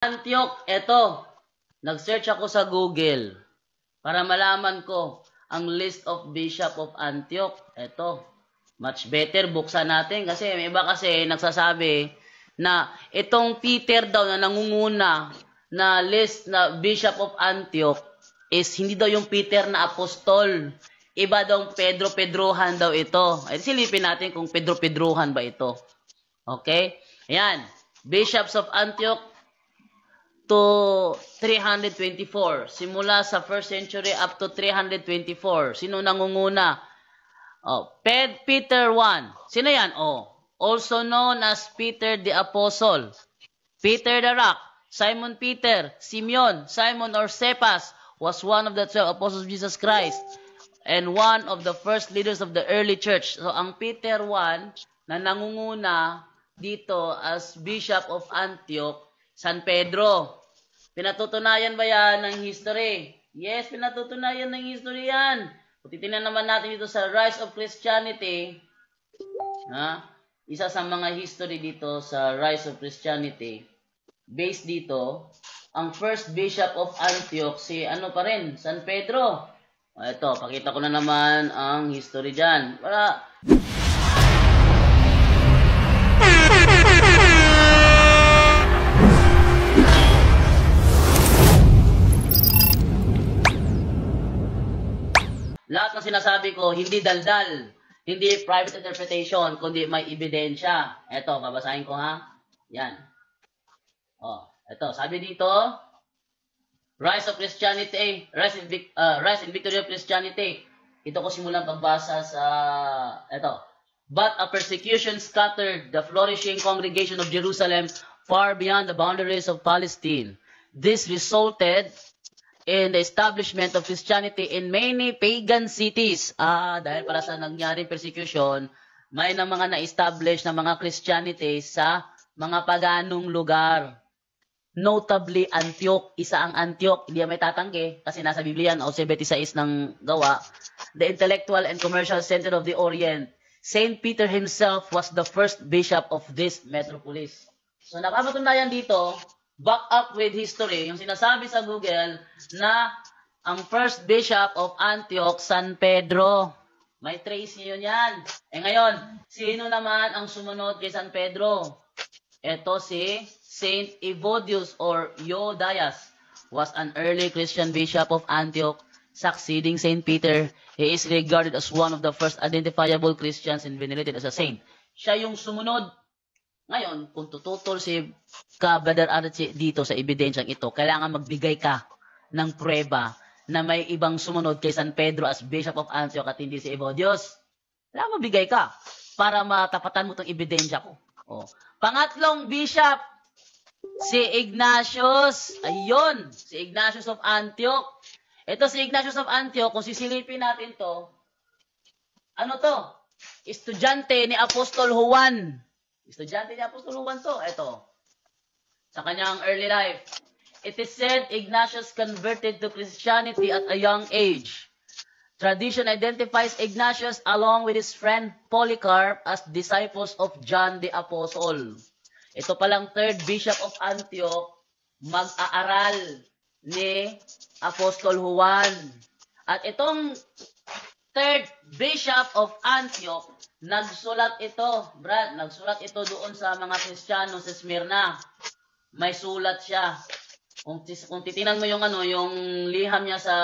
Antioch, eto. Nag-search ako sa Google para malaman ko ang list of Bishop of Antioch. Eto. Much better, buksan natin kasi may iba kasi nagsasabi na itong Peter daw na nangunguna na list na Bishop of Antioch is hindi daw yung Peter na apostol. Iba daw Pedro-Pedrohan daw ito. Ay, silipin natin kung Pedro-Pedrohan ba ito. Okay? Ayan. Bishops of Antioch to 324. Simula sa 1st century up to 324. Sino nangunguna? Peter 1. Sino yan? Also known as Peter the Apostle. Peter the Rock. Simon Peter. Simeon. Simon or Cephas was one of the 12 apostles of Jesus Christ and one of the first leaders of the early church. So, ang Peter 1 na nangunguna dito as Bishop of Antioch, San Pedro. Pinatutunayan ba yan ng history? Yes, pinatutunayan ng history yan. Kung titingnan naman natin dito sa Rise of Christianity, isa sa mga history dito sa Rise of Christianity, based dito, ang first Bishop of Antioch, si ano pa rin, San Pedro. Ito, pakita ko na naman ang history dyan. Para lahat ng sinasabi ko, hindi daldal, hindi private interpretation, kundi may ebidensya. Ito, babasahin ko ha. Yan. Ito, sabi dito, Rise of Christianity, Rise and Victory of Christianity. Ito ko simulang pagbasa sa, ito. But a persecution scattered the flourishing congregation of Jerusalem far beyond the boundaries of Palestine. This resulted in the establishment of Christianity in many pagan cities. Dahil para sa nangyaring persecution, may na mga na-establish na mga Christianity sa mga paganong lugar. Notably, Antioch. Isa ang Antioch. Hindi may tatanggi kasi nasa Biblia o 76 ng gawa. The intellectual and commercial center of the Orient. Saint Peter himself was the first bishop of this metropolis. So, nakapatunayan dito, back up with history, yung sinasabi sa Google na ang first bishop of Antioch, San Pedro. May trace niyo yan. Ngayon, sino naman ang sumunod kay San Pedro? Ito si Saint Evodius or Euodias was an early Christian bishop of Antioch, succeeding Saint Peter. He is regarded as one of the first identifiable Christians and venerated as a saint. Siya yung sumunod. Ngayon, kung tututol si Brother Archie dito sa ebidensyang ito, kailangan magbigay ka ng prueba na may ibang sumunod kay San Pedro as Bishop of Antioch at hindi si Evodius. Kailangan magbigay ka para matapatan mo itong ebidensya ko. Pangatlong bishop, si Ignatius. Ayun, si Ignatius of Antioch. Ito si Ignatius of Antioch, kung sisilipin natin to, ano to? Estudyante ni Apostol Juan. Estudyante ni Apostol Juan to. Ito. Sa kanyang early life. It is said Ignatius converted to Christianity at a young age. Tradition identifies Ignatius along with his friend Polycarp as disciples of John the Apostle. Ito palang third bishop of Antioch, mag-aaral ni Apostol Juan. At itong third bishop of Antioch, nagsulat ito, Brad, nagsulat ito doon sa mga Kristiyano sa Smyrna. May sulat siya. Kung titingnan mo yung yung liham niya sa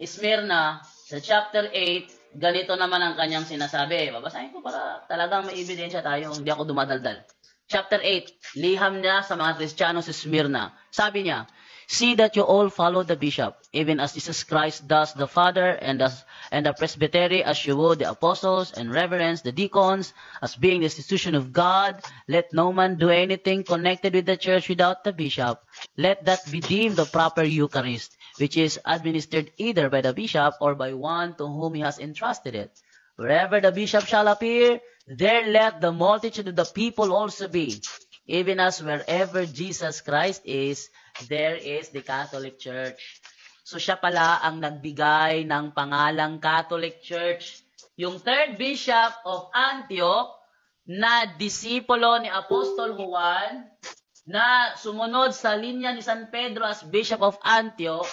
Smyrna, sa chapter 8, ganito naman ang kanyang sinasabi. Babasahin ko para talagang may ebidensya tayo, hindi ako dumadaldal. Chapter 8, liham niya sa mga Kristiyano sa Smyrna. Sabi niya, see that you all follow the bishop, even as Jesus Christ does the Father and the presbytery, as you would the apostles, and reverence the deacons, as being the institution of God. Let no man do anything connected with the church without the bishop. Let that be deemed the proper Eucharist, which is administered either by the bishop or by one to whom he has entrusted it. Wherever the bishop shall appear, there let the multitude of the people also be. Even as wherever Jesus Christ is, there is the Catholic Church. So siya pala ang nagbigay ng pangalang Catholic Church. Yung third bishop of Antioch na disipulo ni Apostol Juan, na sumunod sa linya ni San Pedro as Bishop of Antioch,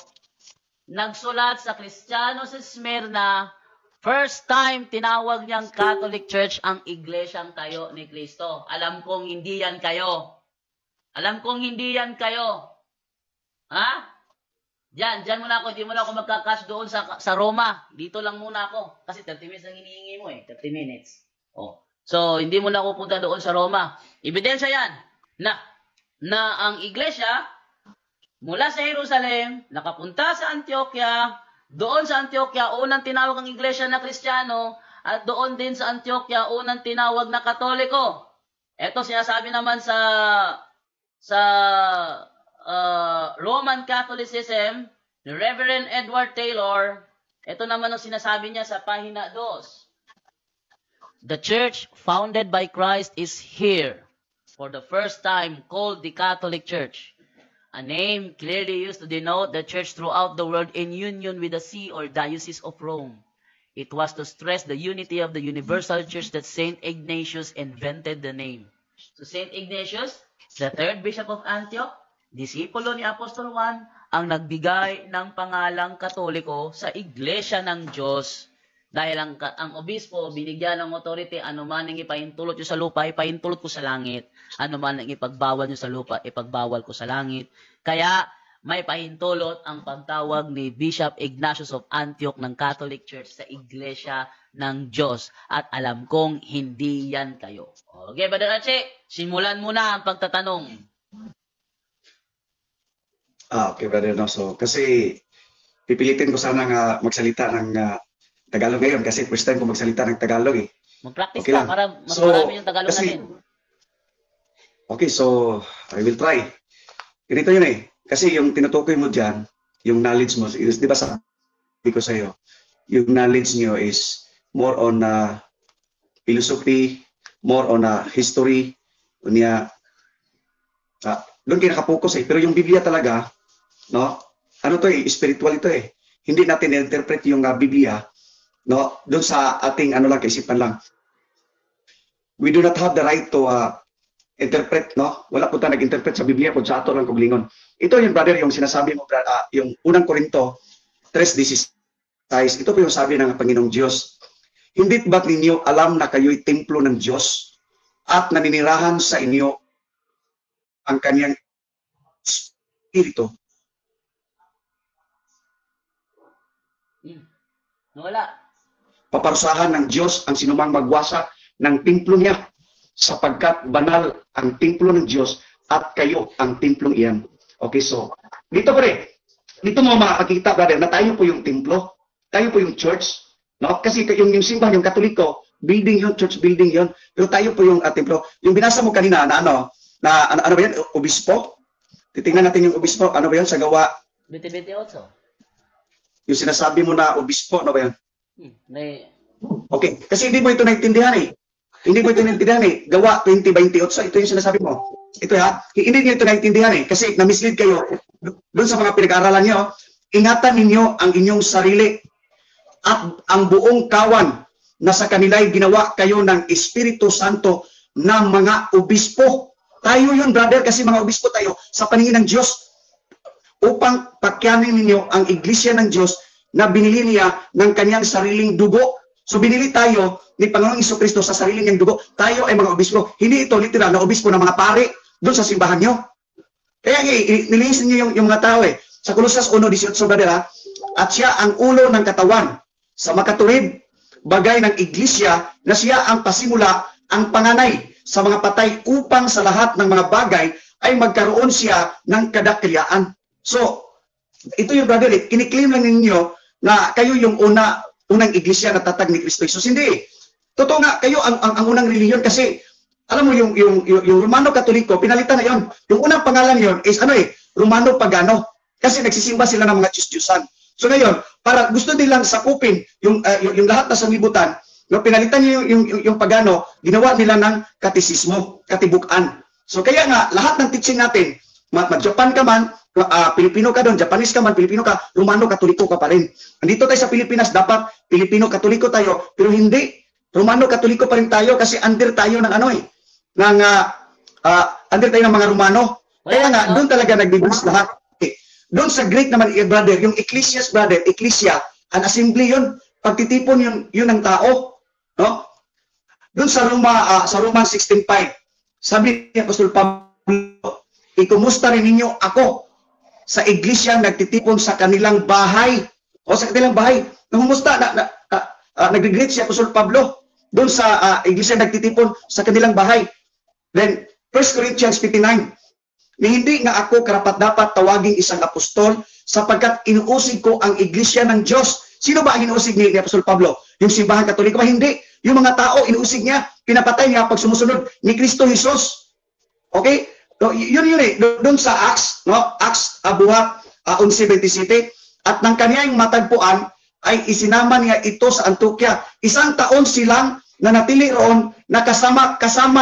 nagsulat sa Kristiyano sa Smyrna, first time tinawag niyang Catholic Church ang iglesyang tayo ni Kristo. Alam kong hindi yan kayo. Alam kong hindi yan kayo. Ha? Diyan muna ako. Di mo na ako magkakas doon sa Roma. Dito lang muna ako. Kasi 30 minutes ang hinihingi mo eh. 30 minutes. Oh. So, hindi mo na ako punta doon sa Roma. Ebidensya yan na ang iglesia mula sa Jerusalem, nakapunta sa Antioquia, doon sa Antioquia, unang tinawag ang iglesia na Kristiyano, at doon din sa Antioquia, unang tinawag na Katoliko. Ito sinasabi naman sa Roman Catholicism, ni Reverend Edward Taylor, ito naman ang sinasabi niya sa pahina 2. The church founded by Christ is here, for the first time called the Catholic Church, a name clearly used to denote the church throughout the world in union with the See or Diocese of Rome. It was to stress the unity of the universal church that Saint Ignatius invented the name. So Saint Ignatius, the third bishop of Antioch, disipulo ni Apostol Juan, ang nagbigay ng pangalang Katoliko sa Iglesia ng Diyos. Dahil ang obispo, binigyan ng authority, anuman ang ipahintulot nyo sa lupa, ipahintulot ko sa langit. Anuman ang ipagbawal nyo sa lupa, ipagbawal ko sa langit. Kaya, may pahintulot ang pagtawag ni Bishop Ignatius of Antioch ng Catholic Church sa Iglesia ng Diyos. At alam kong hindi yan kayo. Okay, Brother Archie, simulan mo na ang pagtatanong. Okay, Brother Noso. Kasi, pipilitin ko sana nga magsalita ng Tagalog ngayon kasi first time ko magsalita ng Tagalog eh. Mag-practice Okay ka lang. para mas So, marami yung Tagalog kasi- natin. Okay, so I will try. Ganito yun eh. Kasi yung tinutukoy mo dyan, yung knowledge mo, is, di ba sabi ko sa'yo, yung knowledge nyo is more on philosophy, more on history, doon kayo nakapokus eh. Pero yung Biblia talaga, no? Ano to eh, spiritual ito eh. Hindi natin interpret yung Biblia, no? Doon sa ating kaisipan lang. We do not have the right to interpret, no? Wala po tayo nag-interpret sa Biblia kung sa ato lang kuglinggon. Ito yung brother, yung sinasabi mo, yung unang Korinto 3:16. Ito po yung sabi ng Panginoong Diyos. Hindi ba't ninyo alam na kayo'y templo ng Diyos at naninirahan sa inyo ang kanyang Espiritu? Wala. Paparusahan ng Diyos ang sinumang magwasa ng templo niya, sapagkat banal ang templo ng Diyos at kayo ang templong iyan. Okay, so dito mo makakita, brother, na tayo po yung templo, tayo po yung church, no? Kasi yung simbahan, yung Katoliko, building yun, church building yun, pero tayo po yung templo. Yung binasa mo kanina na ano ba yan? Obispo? Titingnan natin yung obispo, ano ba yan sa Gawa 2028. yung sinasabi mo na obispo, ano ba yan? Okay, kasi hindi mo ito naintindihan eh. Hindi mo ito naintindihan eh. Gawa 2028, ito yung sinasabi mo. Ito ha, hindi niyo ito naintindihan eh. Kasi na-mislead kayo. Doon sa mga pinag-aaralan niyo, ingatan ninyo ang inyong sarili at ang buong kawan na sa kanila'y ginawa kayo ng Espiritu Santo na mga obispo. Tayo yun, brother, kasi mga obispo tayo sa paningin ng Diyos, upang pakyanin ninyo ang iglesia ng Diyos na binili niya ng kanyang sariling dugo. So binili tayo ni Panginoong Jesucristo sa sarili niyang dugo. Tayo ay mga obispo. Hindi ito literal na obispo ng mga pari doon sa simbahan nyo. Kaya nilisin niyo yung mga tao eh. Sa Colosas 1:18, brother, at siya ang ulo ng katawan sa makatuwid bagay ng iglesia na siya ang pasimula, ang panganay sa mga patay upang sa lahat ng mga bagay ay magkaroon siya ng kadakilaan. So, ito yung brother, kiniklaim lang ninyo na kayo yung unang iglesia na tatag ni Kristo Jesus. Hindi. Totoo nga, kayo ang unang reliyon kasi, alam mo, yung Romano Katoliko, pinalitan na yon. Yung unang pangalan yon is Romano Pagano. Kasi nagsisimba sila ng mga Diyos-Diyusan. So ngayon, para gusto nilang sakupin yung lahat na sanglibutan, no, pinalitan niyo yung Pagano, ginawa nila ng katisismo, katibukan. So kaya nga, lahat ng teaching natin, mag-Japan ka man, Pilipino ka doon, Japanese ka man, Pilipino ka, Romano Katoliko ka pa rin. Andito tayo sa Pilipinas, dapat Pilipino Katoliko tayo, pero hindi. Romano Katoliko pa rin tayo kasi under tayo ng under tayo ng mga Romano. Kaya nga, doon talaga nagbibilis lahat. Okay. Doon sa Greek naman, brother, yung ecclesias, brother, ecclesia, an assembly yun, pagtitipon yun ng tao. No? Doon sa Roman 16:5, sabi ni Apostol Pablo, ikumusta rin ninyo ako sa iglesia nagtitipon sa kanilang bahay. O sa kanilang bahay. Nangumusta, nag-greet si Apostol Pablo doon sa iglesia nagtitipon sa kanilang bahay. Then, 1 Corinthians 59, ni hindi nga ako karapat-dapat tawaging isang apostol sapagkat inuusig ko ang iglesia ng Diyos. Sino ba ang inuusig ni Apostol Pablo? Yung simbahan katoliko ba? Hindi. Yung mga tao, inuusig niya, pinapatay niya pag sumusunod ni Kristo Jesus. Okay? So, yun eh. Doon sa Acts, no? Acts, buhat, 11:27, at ng kaniyang matagpuan, ay isinama niya ito sa Antioquia. 1 taon silang nanatili roon na kasama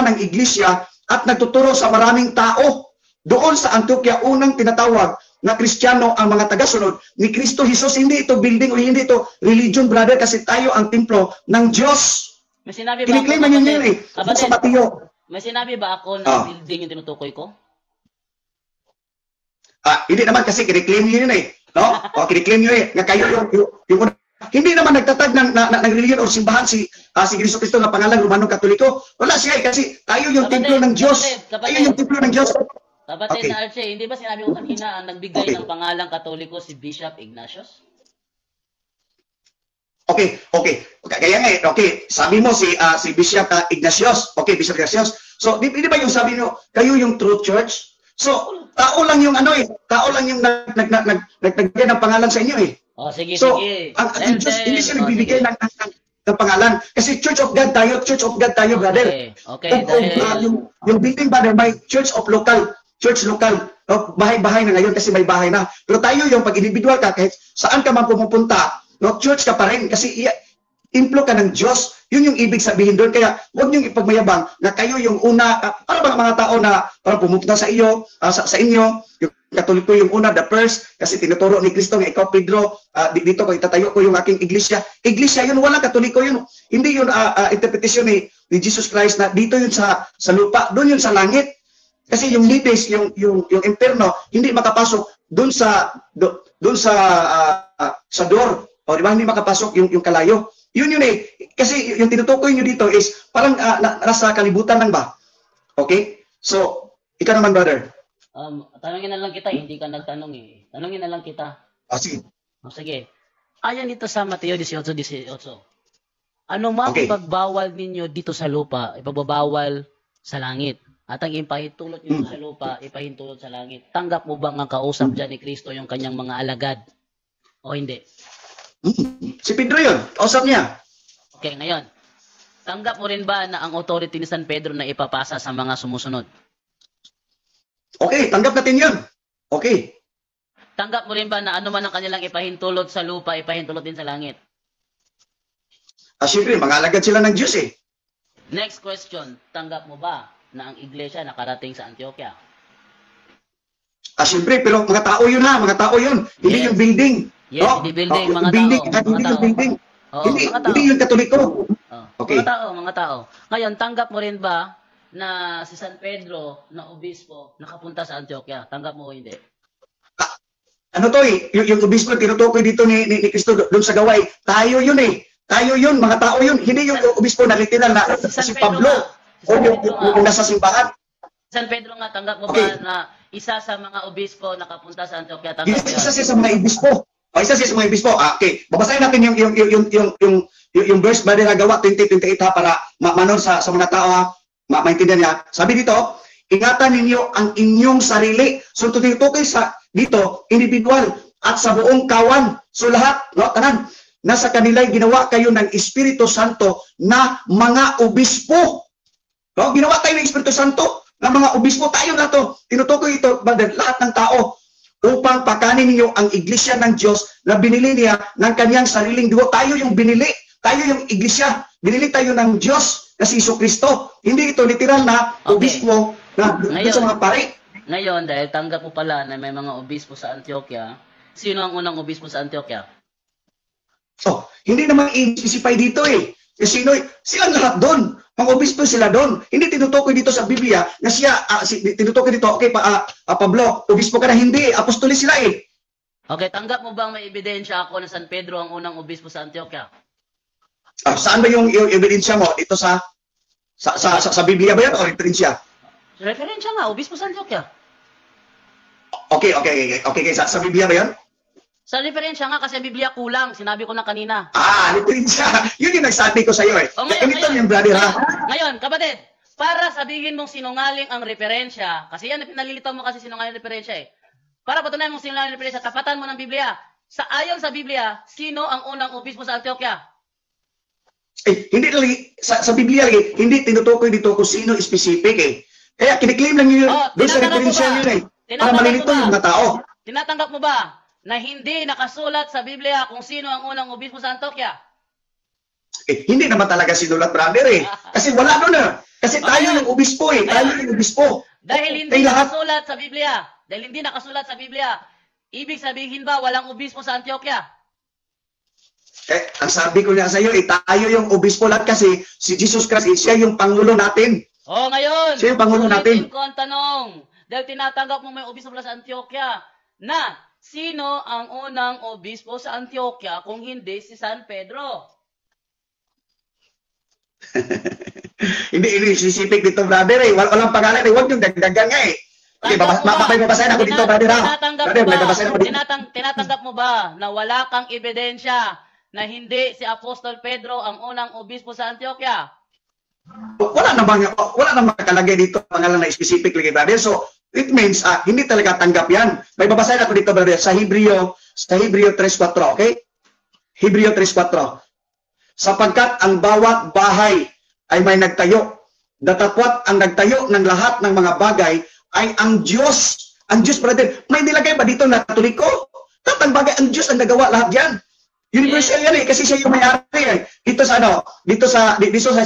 ng iglesia at nagtuturo sa maraming tao. Doon sa Antioquia, unang tinatawag na Kristiyano ang mga tagasunod ni Kristo Jesus. Hindi ito building o hindi ito religion, brother, kasi tayo ang templo ng Diyos. May sinabi ba Kiniklaim na yun eh. Sa Mateo. May sinabi ba ako na building yung tinutukoy ko? Hindi naman kasi kiniklaim yun eh. No? Kiniklaim nyo eh. Nga kayo yung hindi naman nagtatag ng religion o simbahan si Kristo Kristo na pangalan Romano Katoliko. Wala siya eh, kasi tayo yung templo ng Diyos. Tayo yung templo ng Diyos. Kapatid na Archie, hindi ba sinabi ko kanina ang nagbigay ng pangalang Katoliko si Bishop Ignatius? Okay. Kaya nga okay. Sabi mo si Bishop Ignatius. Okay, Bishop Ignatius. So, di ba yung sabi nyo, kayo yung true church? So, tao lang yung tao lang yung nagbigay ng pangalan sa inyo eh. Sige. Ang Diyos, hindi siya nagbibigay ng pangalan. Kasi Church of God tayo, brother. Okay. Yung building, brother, may church local. No? Bahay-bahay na ngayon kasi may bahay na. Pero tayo yung pag individual ka, kahit saan ka man pumupunta, no, church ka pa rin kasi templo ka ng Diyos. Yun yung ibig sabihin doon. Kaya huwag niyong ipagmayabang na kayo yung una, para ba mga tao na para pumunta sa iyo, sa inyo, yung Katoliko yung una, the first, kasi tinuturo ni Kristo nga ikaw, Pedro, dito ko itatayo ko yung aking iglesia. Iglesia yun, wala Katoliko yun. Hindi yun interpretation ni Jesus Christ na dito yun sa lupa, doon yun sa langit. Kasi yung Hades, yung impierno, hindi makapasok doon sa door. O di ba hindi makapasok yung kalayo. Yun eh. Kasi yung tinutukoy nyo dito is parang nasa kalibutan lang ba? Okay? So, ikaw naman, brother. Tanungin na lang kita, hindi ka nagtanong eh. Tanungin na lang kita. Sige. Sige. Ayan dito sa Mateo 18:18. Ano mang ipagbawal ninyo dito sa lupa, ipagbabawal sa langit. At ang ipahintulot nyo sa lupa, ipahintulot sa langit. Tanggap mo bang ang kausap dyan ni Kristo yung kanyang mga alagad? O hindi? Si Pedro yun. Kausap niya. Okay, ngayon. Tanggap mo rin ba na ang authority ni San Pedro na ipapasa sa mga sumusunod? Okay, tanggap natin yun. Okay. Tanggap mo rin ba na ano man ang kanilang ipahintulot sa lupa, ipahintulot din sa langit? Siyempre, mga alagad sila ng Diyos eh. Next question. Tanggap mo ba na ang iglesia nakarating sa Antioquia? Siyempre, pero mga tao yun mga tao yun. Hindi yung building. Yes, hindi building, mga building, tao. Hindi yung building. Hindi yung Katoliko. Okay. Mga tao. Ngayon, tanggap mo rin ba na si San Pedro na obispo nakapunta sa Antioquia? Tanggap mo o hindi? Ano to eh? Yung obispo tinutukoy dito ni Kristo doon sa gawa eh. Tayo yun eh. Tayo yun, mga tao yun. Hindi yung obispo na literal na si Pablo. O yung nasa simbahan. San Pedro nga, tanggap mo ba na isa sa mga obispo nakapunta sa Antioquia? Tanggap mo isa siya sa mga obispo. Isa siya sa mga obispo. Okay. Babasahin natin yung verse ba nila gawa 20:28 para manon sa mga tao maintindihan niya. Sabi dito, ingatan ninyo ang inyong sarili. So tutukoy sa dito, individual at sa buong kawan. So lahat, no, tanan, nasa kanila'y ginawa kayo ng Espiritu Santo na mga obispo. No, ginawa tayo ng Espiritu Santo na mga obispo. Tayo na to. Tinutukoy ito, brother, lahat ng tao upang pakanin niyo ang iglesia ng Diyos na binili niya ng kanyang sariling dugo. Tayo yung binili. Tayo yung iglesia. Binili tayo ng Diyos na si Jesucristo. Hindi ito literal na obispo na sa mga pare. Ngayon, dahil tanggap mo pala na may mga obispo sa Antioquia, sino ang unang obispo sa Antioquia? Hindi naman i-specify dito eh. Silang lahat doon. Mga obispo sila doon. Hindi tinutukoy dito sa Biblia na siya, tinutukoy dito, okay, Pablo, obispo ka na, hindi. Apostolis sila eh. Okay, tanggap mo bang may ebidensya ako na San Pedro ang unang obispo sa Antioquia? Saan ba yung ebidensya mo? Dito sa Biblia ba yan o referensya? Referensya nga, obispo sa Antioquia. Okay. Sa Biblia ba yan? Sa referensya nga kasi Biblia kulang, sinabi ko na kanina. Referensya. Yun yung nagsabi ko sa iyo eh. Ganito yung brother ha. Ngayon, kapatid, para sabihin mong sinungaling ang referensya, kasi yan, pinalilitaw mo kasi sinungaling ang referensya eh. Para patunayan mong sinungaling ang referensya, tapatan mo ng Biblia. Ayon sa Biblia, sino ang unang obispo sa Antioquia? Hindi lagi, sa Biblia lagi, hindi tinutukoy dito kung sino specific eh. Kaya kiniklaim lang yun, doon sa referensya yun eh. Para malilito yung mga tao. Tinatanggap mo ba na hindi nakasulat sa Biblia kung sino ang unang obispo sa Antioquia? Hindi naman talaga sinulat, brother eh. Kasi wala doon eh. Kasi tayo yung obispo eh. Tayo yung obispo. Dahil hindi nakasulat sa Biblia. Ibig sabihin ba walang obispo sa Antioquia? Ang sabi ko niya sa iyo, tayo yung obispo lahat kasi si Jesus Christ, siya yung Pangulo natin. Ngayon. Siya yung Pangulo natin. Ko ang tanong, dahil tinatanggap mo may obispo sa Antioquia, na sino ang unang obispo sa Antioquia kung hindi si San Pedro? Hindi sisipik dito, brother eh. Walang pangalan eh. Huwag yung dagdagan nga eh. Okay, babasahin ako dito, brother ha. Tinatanggap mo ba na wala kang ebidensya na hindi si Apostol Pedro ang unang obispo sa Antioquia? Wala namang nakalagay dito pangalan na specific lagi, brother. So, it means hindi talaga tanggap yan. May babasahin ako dito, brother, sa Hebreo 3:4, okay? Hebreo 3:4. Sapagkat ang bawat bahay ay may nagtayo, datapwat ang nagtayo ng lahat ng mga bagay ay ang Diyos. Ang Diyos, brother, may nilagay ba dito na Katoliko? Tatang bagay, ang Diyos ang nagawa lahat yan. Universal yan eh, kasi siya yung may-ari eh. Dito sa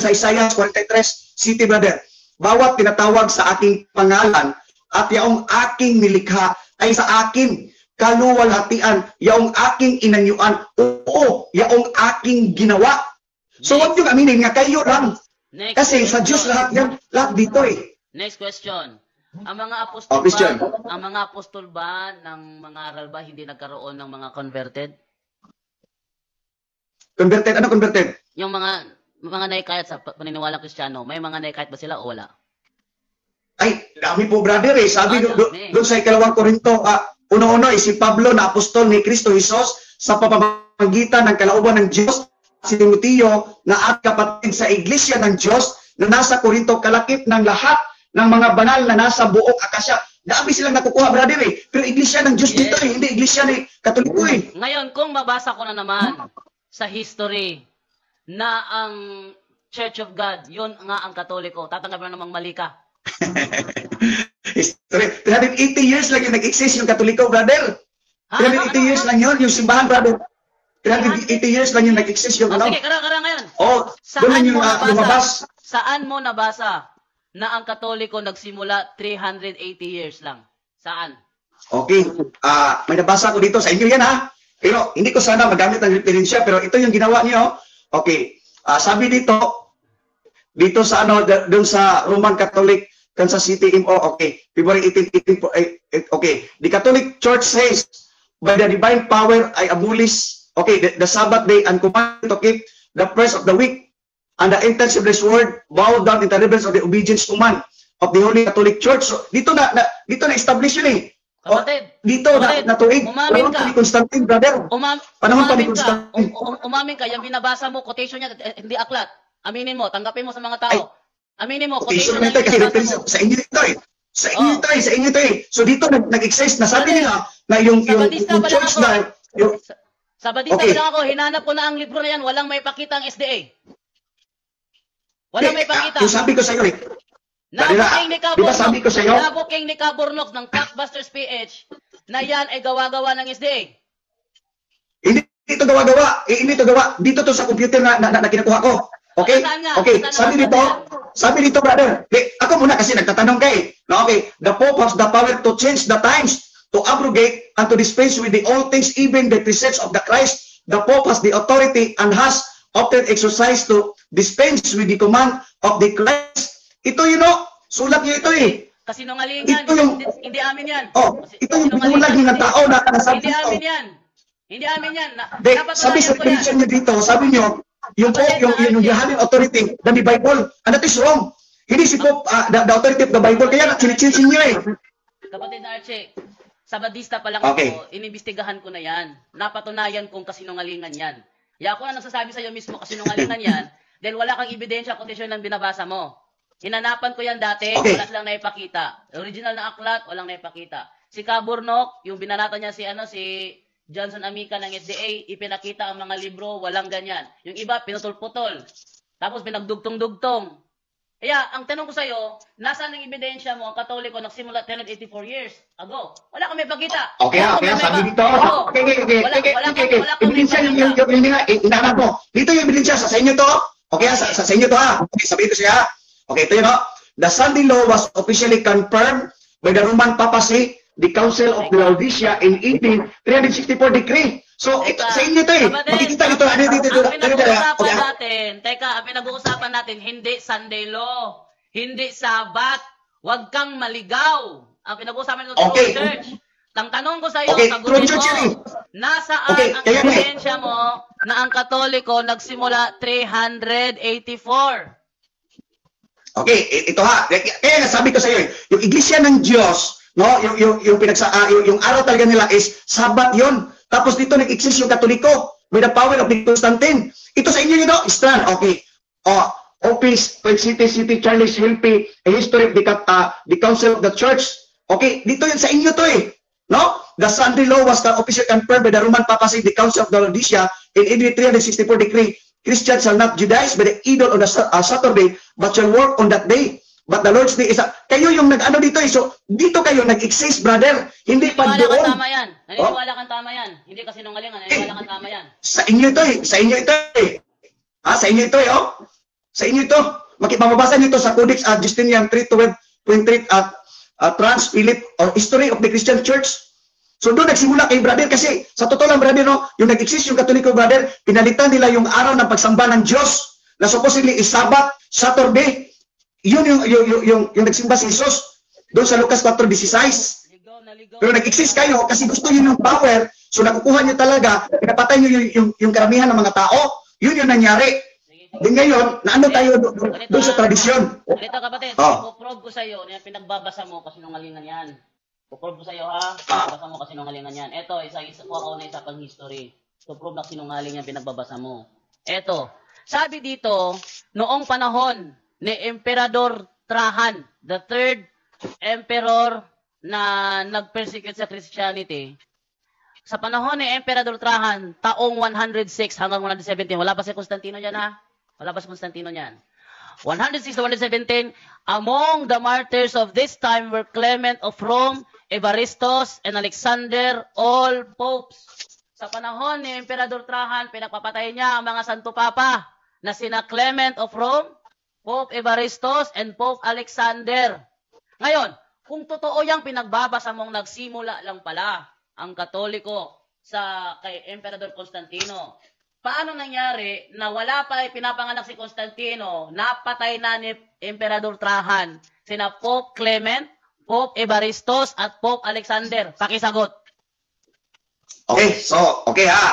Isaiah 43, city, brother. Bawat tinatawag sa aking pangalan at yaong aking nilikha ay sa akin kaluwalhatian, yaong aking inanyuan, oo, yaong aking ginawa. So, huwag yung aminin nga kayo lang. Kasi sa Diyos lahat yan, lahat dito eh. Next question. Ang mga apostol ba ng mga aral ba hindi nagkaroon ng mga converted? Converted? Ano converted? Yung mga naikayat sa paniniwalang Kristiyano, may mga naikayat ba sila o wala? Ay, dami po, brother eh. Sabi doon sa 2 Korinto, uno-uno si Pablo na apostol ni Kristo Jesus sa pamamagitan ng kalooban ng Diyos, si Timoteo na at kapatid sa iglesia ng Diyos na nasa Korinto, kalakip ng lahat ng mga banal na nasa buong Akasya. Dami silang nakukuha, brother eh. Pero iglesia ng Diyos dito eh, hindi iglesia ni Katoliko eh. Ngayon, kung mabasa ko na naman sa history na ang Church of God, yun nga ang Katoliko, tatanggap na namang mali ka. History. 380 years lang yung nag-exist yung Katoliko, brother. 380 years lang yun, yung simbahan, brother. 380 years lang yung nag-exist yung ano. Sige, karang ngayon. Doon yung lumabas. Saan mo nabasa na ang Katoliko nagsimula 380 years lang? Saan? Okay. May nabasa ko dito sa inyo yan ha. Pero hindi ko sana magamit ng referensya, pero ito yung ginawa niyo. Okay. Sabi dito sa doon sa Roman Catholic Kansas City MO, okay. February 18, okay. The Catholic Church says, by the divine power I abolish, okay, the Sabbath day and command to keep the first of the week and the entrance of this word bow down in the reverence of the obedience to man of the Holy Catholic Church. So, dito na establish yun eh. Kapatid, dito natuig. Umamin ka. Ni Constantine, brother. Panahon pa ni Constantine. Umamin ka, yung binabasa mo, quotation niya, hindi aklat. Aminin mo, tanggapin mo sa mga tao. Aminin mo, quotation niya yung binabasa mo. Sa inyo ito eh. Sa inyo ito eh. So dito nag-exist na sabi nila na yung church na sa Badista lang ako, hinanap ko na ang libro na yan, walang may pakita ang SDA. Walang may pakita. Yung sabi ko sa iyo eh. Nabuking ni Cabornox ng Blockbusters PH na yan ay gawa-gawa ng SDA. Hindi ito gawa-gawa. Hindi ito gawa. Dito to sa computer na kinukuha ko. Okay? Okay. Sabi dito, brother. Ako muna kasi nagtatanong kay. Okay. The Pope has the power to change the times, to abrogate and to dispense with the old things, even the precepts of the Christ. The Pope has the authority and has often exercised to dispense with the command of the Christ. Ito yun, sulat niyo ito eh. Kasinungalingan, Ito yung, hindi amin yan. Ito yung binulag ng tao na nasabi Hindi ito. amin yan. Hindi amin yan. Sabi sa definition niyo dito, sabi niyo, yung Pope, yung Yohanan authority, the Bible, and that is wrong. Hindi si Pope, the authority of the Bible, kaya sinichilsin niyo eh. Kapatid Archie, Sabadista pa lang Okay. ako, inimbestigahan ko na yan. Napatunayan kong kasinungalingan yan. Kaya ako na nagsasabi sa iyo mismo kasinungalingan yan, dahil wala kang ebidensya kotisyon ng binabasa mo. Hinanapan ko yan dati, Okay. wala silang naipakita. Original na aklat, walang naipakita. Si Kaburnok, yung binanata niya si Johnson Amica ng SDA, ipinakita ang mga libro, walang ganyan. Yung iba, pinutol-putol. Tapos pinagdugtong-dugtong. Kaya, ang tanong ko sa'yo, nasaan ang ebidensya mo, ang Katoliko, nagsimula 384 years ago? Wala kang may pakita. Okay, sabi dito. Okay. Ebidensya yung inaanap mo. Dito yung ebidensya, sa inyo to. Okay, sa inyo to ha. Okay, sabi ito siya. Okay, ito yun The Sunday law was officially confirmed by the Roman papacy, the Council of Laodicea in 364 decree. So, ito, sa inyo to eh. Makikita ito. Ang pinag-uusapan natin, hindi Sunday law. Hindi Sabat. Huwag kang maligaw. Ang pinag-uusapan natin Okay. Church. Ang tanong ko sa iyo, Okay, sagutin Church mo, nasaan ang ebidensya mo na ang Katoliko nagsimula 384? Okay, ito ha. Kaya sabi ko sa iyo, yung Iglesia ng Diyos, yung araw talaga nila is Sabat yon. Tapos dito nag-exist yung Katoliko with the power of the Constantine. Ito sa inyo yun, Strand. Okay. Office, City, Charles Hilpy, A History of the Council of the Church. Okay, dito yun sa inyo to eh. No? The Sunday law was officially confirmed by the Roman papacy, the Council of Laodicea in AD 364 decree. Christians shall not Judaize by the idol on the Saturday, but shall work on that day. But the Lord's Day is kayo yung nag-ano dito eh. So, dito kayo nag-exist, brother. Hindi pa doon. Naniniwala kang tama yan. Naniniwala kang tama yan. Hindi kasi nungalingan. Naniniwala kang tama yan. Sa inyo ito eh. Sa inyo ito eh. Sa inyo ito eh, Sa inyo ito. Mababasa nyo ito sa Codex Justinian 312.3 Trans Philip or History of the Christian Church. So doon nagsimula kay brother kasi sa totoo lang brother yung nag-exist yung Katoliko brother, pinalitan nila yung araw ng pagsamba ng Diyos na supposedly is Sabat, Saturday. Yun yung nagsimba si Jesus doon sa Lucas 4:16. Pero nag-exist kayo kasi gusto yun yung power. So nakukuha nyo talaga, pinapatay nyo yung karamihan ng mga tao. Yun yung nangyari. Din ngayon, naano tayo doon sa tradisyon. Ganito kapatid, ipoprove ko sa iyo na pinagbabasa mo kasi nungalingan yan. Ipoprove ko sa iyo ha, pinagbabasa mo kasi nungalingan yan. Ito, isa pang history. To prove na sinungaling yan pinagbabasa mo. Ito, sabi dito, noong panahon ni Emperador Trajan, the third emperor na nag-persecute sa Christianity. Sa panahon ni Emperador Trajan, taong 106 hanggang 117. Wala pa si Constantino dyan ha? Wala pa si Constantino dyan. 106 to 117, among the martyrs of this time were Clement of Rome, Evaristos, and Alexander, all popes. Sa panahon ni Emperador Trajan, pinagpapatay niya ang mga Santo Papa na sina Clement of Rome, Pope Evaristos, and Pope Alexander. Ngayon, kung totoo yung pinagbabasa mong nagsimula lang pala ang Katoliko kay Emperador Constantino, paano nangyari na wala pa pinapanganak si Constantino, napatay na ni Emperador Trajan, sina Pope Clement, Pope Evaristos, at Pope Alexander? Pakisagot. Okay, so,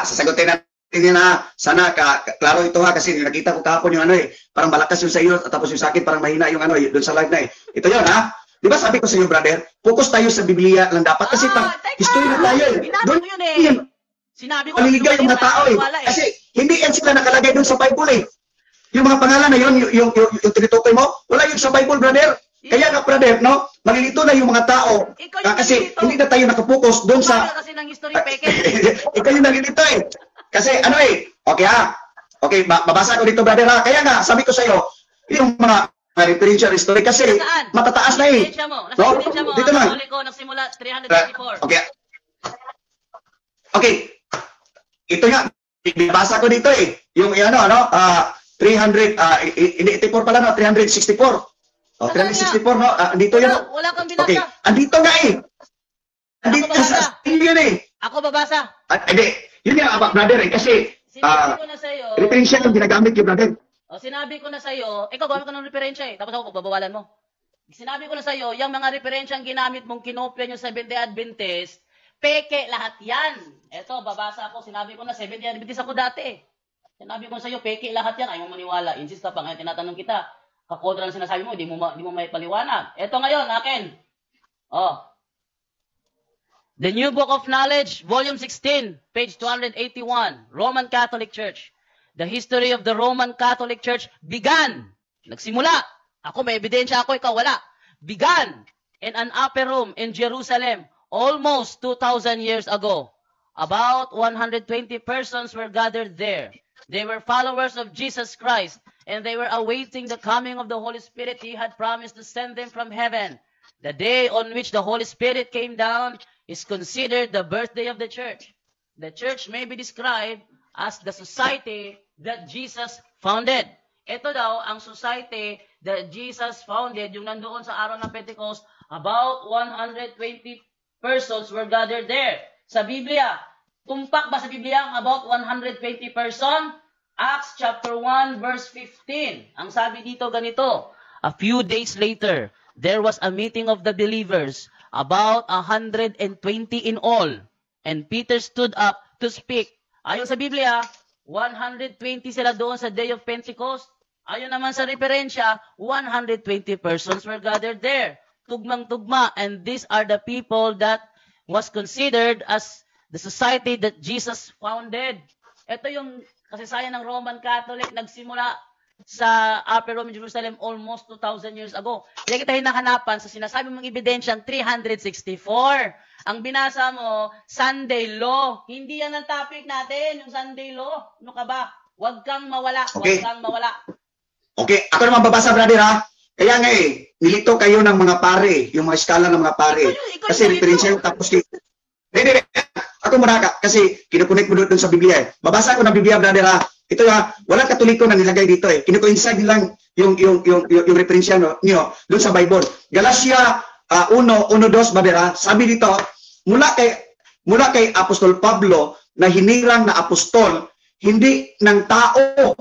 sasagutin natin na sana klaro ito ha kasi nakita ko kahapon yung parang malakas yung sa iyo tapos yung sa akin parang mahina yung doon sa live na Ito yun ha. Di ba sabi ko sa iyo brother, focus tayo sa Biblia lang dapat kasi history na tayo Doon yun eh. Sinabi ko, maliligaw yung mga tao Kasi hindi yan sila nakalagay doon sa Bible Yung mga pangalan na yun, yung tinutukoy mo, wala yun sa Bible brother. Kaya nga brother, no? Malilito na yung mga tao. Kasi hindi na tayo nakapokus doon sa kasi ng history peke. Ikaw yung nalilito Kasi okay ha. Okay, babasa ko dito brother ha. Kaya nga, sabi ko sa iyo, yung mga referential history kasi matataas na No? Dito na. Nagsimula 334. Okay. Ito nga, babasa ko dito Yung 384 pala 364. 364 no? Dito yun. Wala kang binasa. Okay. Andito nga Andito sa yun Ako babasa. Hindi. Yun nga, brother kasi Sinabi ko na sa'yo. Referensya yung ginagamit yung brother. O, sinabi ko na sa'yo, ikaw gamit ka ng referensya tapos ako pagbabawalan mo. Sinabi ko na sa'yo, yung mga referensyang ginamit mong kinopya nyo sa Seventh-day Adventist, peke lahat yan. Ito, babasa ako, sinabi ko na Seventh-day Adventist ako dati. Sinabi ko na sa'yo, peke lahat yan, ayaw mo maniwala. Insist ka pa, ngayon tinatanong kita. Kakontra lang sinasabi mo, di mo may paliwanag. Ito ngayon, akin. Oh. The New Book of Knowledge, Volume 16, page 281, Roman Catholic Church. The history of the Roman Catholic Church began. Nagsimula. Ako may ebidensya ako, ikaw wala. Began in an upper room in Jerusalem almost 2,000 years ago. About 120 persons were gathered there. They were followers of Jesus Christ, and they were awaiting the coming of the Holy Spirit He had promised to send them from heaven. The day on which the Holy Spirit came down is considered the birthday of the church. The church may be described as the society that Jesus founded. Ito daw ang society that Jesus founded, yung nandoon sa araw ng Pentecost, about 120 persons were gathered there. Sa Biblia, tumpak ba sa Biblia ang about 120 person? Acts chapter 1 verse 15. Ang sabi dito ganito, a few days later, there was a meeting of the believers, about 120 in all. And Peter stood up to speak. Ayon sa Biblia, 120 sila doon sa day of Pentecost. Ayon naman sa referensya, 120 persons were gathered there. Tugmang-tugma. And these are the people that was considered as the society that Jesus founded. Ito yung kasaysayan ng Roman Catholic. Nagsimula sa Upper Room in Jerusalem almost 2,000 years ago. Kaya kita hinahanapan sa sinasabi mong ebidensyang 364. Ang binasa mo, Sunday Law. Hindi yan ang topic natin, yung Sunday Law. Ano ka ba? Huwag kang mawala. Okay. Huwag kang mawala. Okay, ako naman babasa, brother, ha? Kaya nga nilito kayo ng mga pare, yung mga skala ng mga pare. Kasi referensya yung tapos hindi. Ako maraka, kasi kinukunik mo doon sa Biblia eh. Babasa ko ng Biblia, brother, ha? Ito walang Katoliko na nilagay dito eh. Kinukuinside nilang yung referensya niyo doon sa Bible. Galatia 1:2, brother, ha? Sabi dito, mula kay Apostol Pablo na hinirang na apostol, hindi ng tao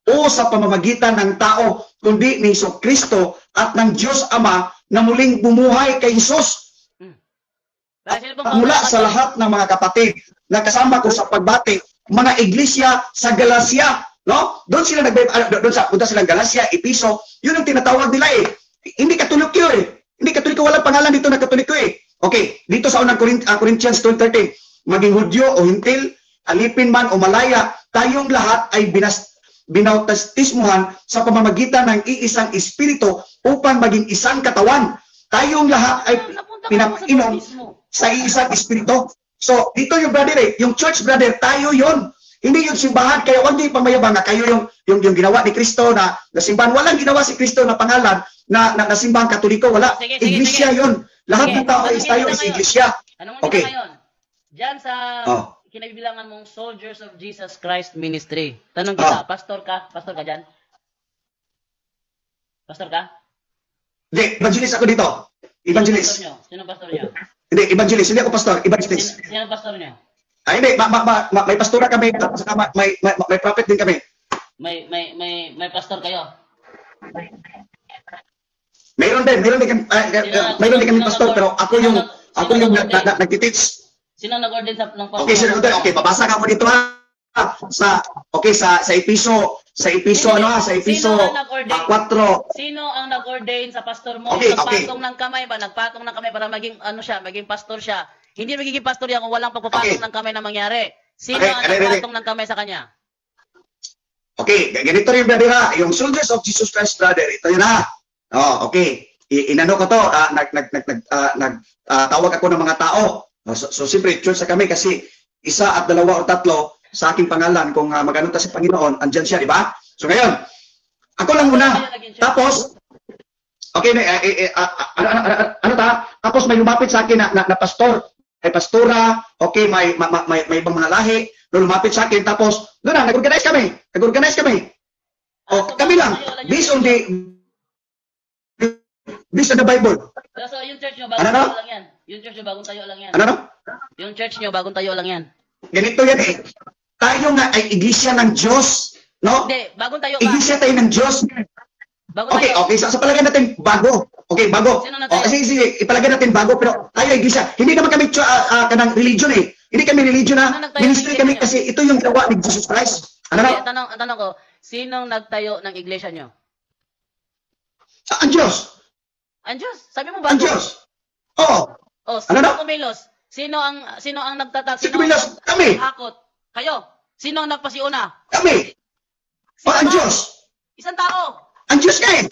o sa pamamagitan ng tao, kundi ni Jesucristo at ng Diyos Ama na muling bumuhay kay Jesus. Mula sa lahat ng mga kapatid na kasama ko sa pagbati, mga iglesia sa Galacia, no? Doon sila doon sa punta silang Galacia, Episo, yun ang tinatawag nila eh. Hindi Katoliko eh. Hindi Katoliko, walang pangalan dito na Katoliko eh. Okay, dito sa unang Corinthians 2:13, maging Hudyo o Hintil, alipin man o malaya, tayong lahat ay binautismuhan sa pamamagitan ng iisang espiritu upang maging isang katawan. Tayong lahat ay pinapainom sa iisang espiritu. So, dito yung brother yung church, brother, tayo yon. Hindi yung simbahan, kaya huwag niyo pamayabang na kayo yung ginawa ni Kristo na simbahan. Walang ginawa si Kristo na pangalan na simbahan Katoliko, wala. Iglesia yon. Lahat ng tao is tayo is iglesia. Okay. Diyan sa kinabibilangan mong Soldiers of Jesus Christ Ministry. Tanong kita, pastor ka? Pastor ka dyan? Pastor ka? Hindi, evangelist ako dito. Evangelist. Sino pastor niyo? Hindi, evangelist. Hindi ako pastor, evangelist. Sino pastor niyo? Ay, hindi, may pastora kami, may prophet din kami. May pastor kayo? Mayroon din kami pastor, pero ako yung nagtiteach. Sino nag-order ng pastor? Okay, babasa ka mo dito ha. Sa Episo, sa Episo 4. Sino ang nag-ordain sa pastor mo? Nagpatong ng kamay ba? Nagpatong ng kamay para maging maging pastor siya. Hindi magiging pastor yan kung walang pagpapatong ng kamay na mangyari. Sino ang nagpatong ng kamay sa kanya? Okay, ganito rin, brother, ha? Yung Soldiers of Jesus Christ, brother, ito yun ha. Okay. Inano ko to, tawag ako ng mga tao. So siyempre, church sa kami kasi isa at dalawa o tatlo sa aking pangalan, kung magano ta sa Panginoon, andyan siya, di ba? So ngayon, ako lang muna. Tapos, okay, tapos may lumapit sa akin na pastor, ay pastora, okay, may ibang mga lahi, lumapit sa akin, tapos, doon na, nag-organize kami. O, kami lang, based on the Bible. So, yung church nyo, bagong tayo lang yan. Yung church nyo, bagong tayo lang yan. Ano? Yung church nyo, bagong tayo lang yan. Ganito yan eh. tayo nga ay iglesia ng Diyos. No? Hindi, bagong tayo ka. Iglesia tayo ng Diyos. Okay, okay. Sa palagay natin, bago. Okay, bago. Sige, ipalagay natin bago, pero tayo iglesia. Hindi naman kami kanang religion eh. Hindi kami religion na. Ministry kami kasi ito yung gawa ni Jesus Christ. Ano na? Ang tanong ko, sinong nagtayo ng iglesia nyo? Ang Diyos. Ang Diyos? Sabi mo bago? Ang Diyos. Oo. Oh, sino ang kumilos? Sino ang nagtatak? Si kumilos, kami. Hakot. Kayo. Sino ang nagpasiuna? Kami. O, ang Diyos. Isang tao. Ang Diyos nga eh.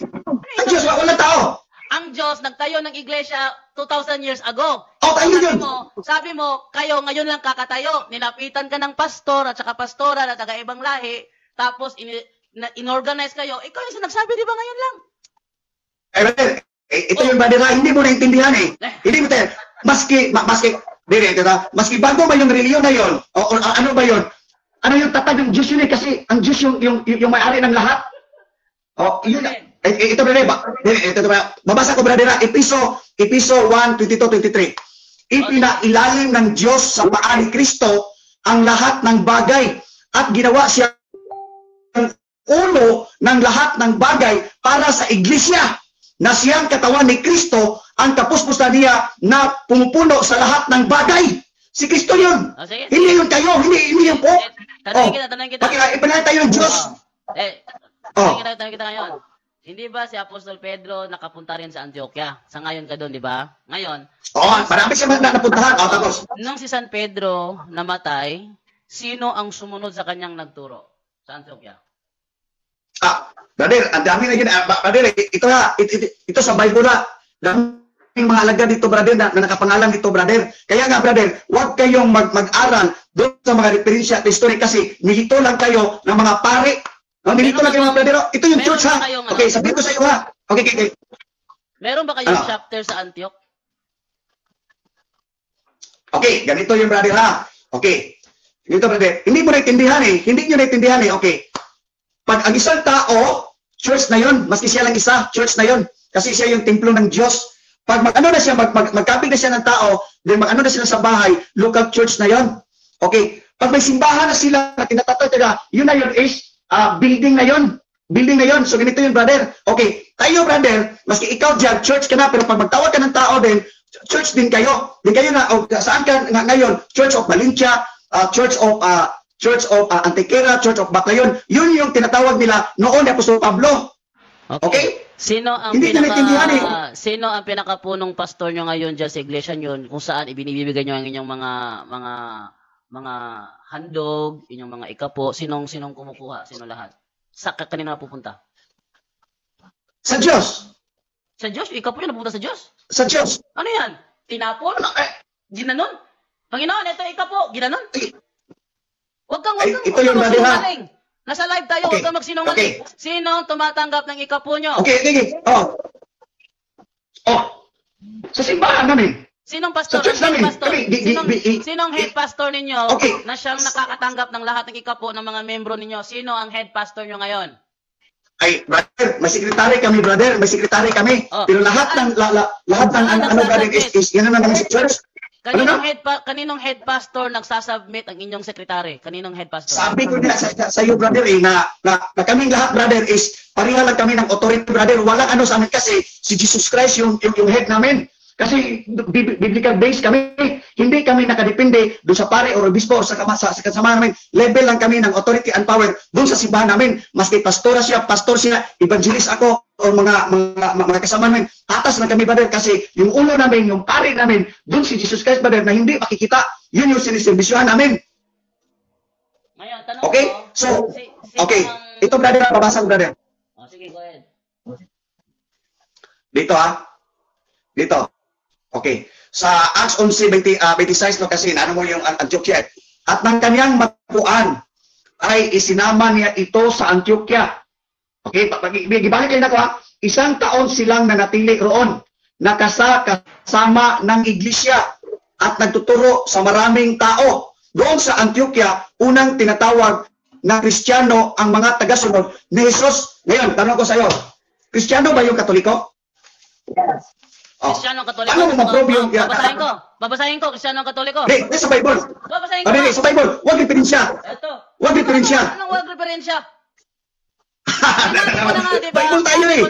Ang Diyos, walang tao. Ang Diyos nagtayo ng iglesia 2,000 years ago. Oh, tayo yun. Sabi mo, kayo ngayon lang kakatayo. Nilapitan ka ng pastor at saka pastora na taga-ibang lahi. Tapos, inorganize kayo. Ikaw yung nagsabi, di ba ngayon lang? Eh, brother, ito yung brother ha, hindi mo naintindihan eh. Hindi mo tayo, maski bago ba yung reliyon na yun, o ano ba yun? Ano yung tatag ng Diyos yun eh, kasi ang Diyos yung may-ari ng lahat. O, yun, ito brother, babasa ko brother ha, Episo 1:22-23. Ipinailalim ng Diyos sa paa ni Kristo ang lahat ng bagay at ginawa siya ang ulo ng lahat ng bagay para sa iglesia na siyang katawan ni Kristo ang kapuspusan niya na pumupuno sa lahat ng bagay. Si Kristo yun. Hindi yun kayo, hindi yun po. Tanongin kita. Ipanahin tayo ng Diyos. Tanongin kita ngayon. Hindi ba si Apostol Pedro nakapunta rin sa Antioquia? Sa ngayon ka doon, di ba? Ngayon. Marami siya napuntahan. Tapos. Nung si San Pedro namatay, sino ang sumunod sa kanyang nagturo sa Antioquia? Brother, ang dami na yun. Brother, ito sa Bible na. Daming mga alagad dito, brother, na nakapangalan dito, brother. Kaya nga, brother, huwag kayong mag-aral doon sa mga referensya at history kasi nilito lang kayo ng mga pare. Nilito lang kayo mga brother. Ito yung church, ha? Okay, sabihin ko sa iyo, ha? Okay. Meron ba kayong chapter sa Antioch? Okay, ganito yung brother, ha? Okay. Ganito, brother. Hindi mo naintindihan eh. Hindi nyo naintindihan eh. Okay. Pag ang isang tao, church na yon, maski siya lang isa, church na yon, kasi siya yung templo ng Diyos. Pag mag-ano na siya, magkapig na siya ng tao, then mag-ano na sila sa bahay, local church na yon. Okay, pag may simbahan na sila na tinatatoy, yun na yun is building na yon. Building na yon. So ganito yun, brother. Okay, tayo, brother, maski ikaw dyan, church ka na, pero pag magtawag ka ng tao din, church din kayo. Din kayo na, saan ka ngayon? Church of Valencia, Church of Antequera, Church of Baclayon. Yun yung tinatawag nila noon ni Apostol Pablo. Okay? Sino ang pinakapunong pastor nyo ngayon dyan sa iglesia nyo kung saan ibinibigay nyo ang inyong mga handog, inyong mga ikapo? Sinong kumukuha? Sino lahat? Kanina pupunta? Sa Diyos. Sa Diyos? Ikapo yun napunta sa Diyos? Sa Diyos. Ano yan? Tinapon? Ginanon? Panginoon, ito ikapo. Ginanon? Huwag kang ito yung magsinungaling. Nasa live tayo, huwag kang magsinungaling. Sino tumatanggap ng ikapo nyo? Okay. Sa simbahan namin. Sinong pastor? Sa church namin. Sinong head pastor ninyo na siyang nakakatanggap ng lahat ng ikapo ng mga membro ninyo? Sino ang head pastor nyo ngayon? Ay, brother, may sekretary kami, brother. May sekretary kami. Pero lahat ng brother, is yan naman sa church. Kaninong head pastor nagsasubmit ang inyong sekretary? Kaninong head pastor? Sabi ko na sa iyo, brother, na kaming lahat, brother, is pareha lang kami ng authority, brother. Walang ano sa amin kasi si Jesus Christ yung head namin. Kasi biblical based kami. Hindi kami nakadepende doon sa pare o obispo o sa kasama namin. Level lang kami ng authority and power doon sa simbahan namin. Maski pastor siya, evangelist ako, o mga kasama namin. Atas lang kami, brother, kasi yung ulo namin, yung pare namin, doon si Jesus Christ, brother, na hindi makikita. Yun yung siniservisyohan namin. Ngayon, tanong okay? So, okay. Ito, brother, babasa ko, brother. Sige, go ahead. Dito, ha? Dito. Okay. Sa Acts 11:26 no, kasi ano mo yung Antioquia. At ng kanyang matuan ay isinama niya ito sa Antioquia. Okay, gibalik kayo na ko, ha? 1 taon silang nanatili roon, kasama ng iglesia at nagtuturo sa maraming tao. Doon sa Antioquia, unang tinatawag na Kristiyano ang mga tagasunod ni Jesus. Ngayon, tanong ko sa iyo, Kristiyano ba yung Katoliko? Yes. Kristiyano Katoliko. Ano mo ma-prove yung... Babasahin ko, Kristiyano Katoliko. Hindi, sa Bible. Babasahin ko. Sa Bible, huwag diferensya. Ito. Huwag diferensya. Anong wag referensya? Bible tayo eh.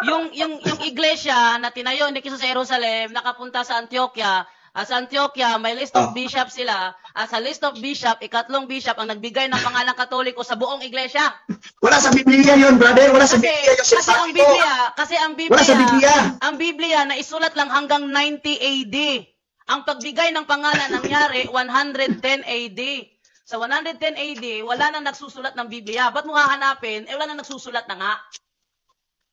Yung iglesia na tinayo ni Jesus sa Jerusalem, nakapunta sa Antioquia. Sa Antioquia, may list of bishop sila. Sa list of bishop, ikatlong bishop ang nagbigay ng pangalang Katoliko sa buong iglesia. Wala sa Biblia yun, brother. Wala sa Biblia yun. Kasi ang Biblia, wala sa Biblia. Ang Biblia na isulat lang hanggang 90 AD. Ang pagbigay ng pangalan nangyari 110 AD. Sa 110 AD, wala nang nagsusulat ng Biblia. Ba't mo hahanapin? Wala nang nagsusulat na nga.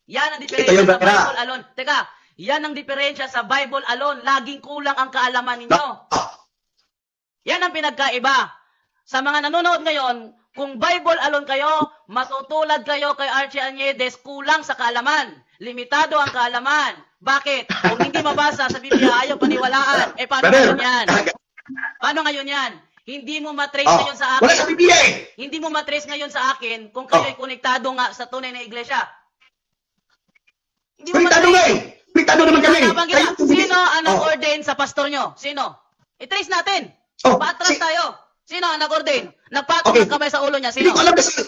Yan ang diferensya sa Bible alone. Teka, yan ang diferensya sa Bible alone. Laging kulang ang kaalaman ninyo. Yan ang pinagkaiba. Sa mga nanonood ngayon, kung Bible alone kayo, matutulad kayo kay Archie Añedes, kulang sa kaalaman. Limitado ang kaalaman. Bakit? Kung hindi mabasa sa Biblia, ayaw paniwalaan. Paano ngayon yan? Paano ngayon yan? Hindi mo matrace ngayon sa akin. Wala sa Biblia eh. Hindi mo matrace ngayon sa akin kung kayo'y konektado nga sa tunay na iglesia. Hindi mo Konektado nga eh. Konektado naman kami. Sino ang nag-ordain sa pastor nyo? Sino? I-trace natin. Paatras tayo. Sino ang nag-ordain? Nagpatong ng kamay sa ulo niya. Sino? Hindi ko alam kasi.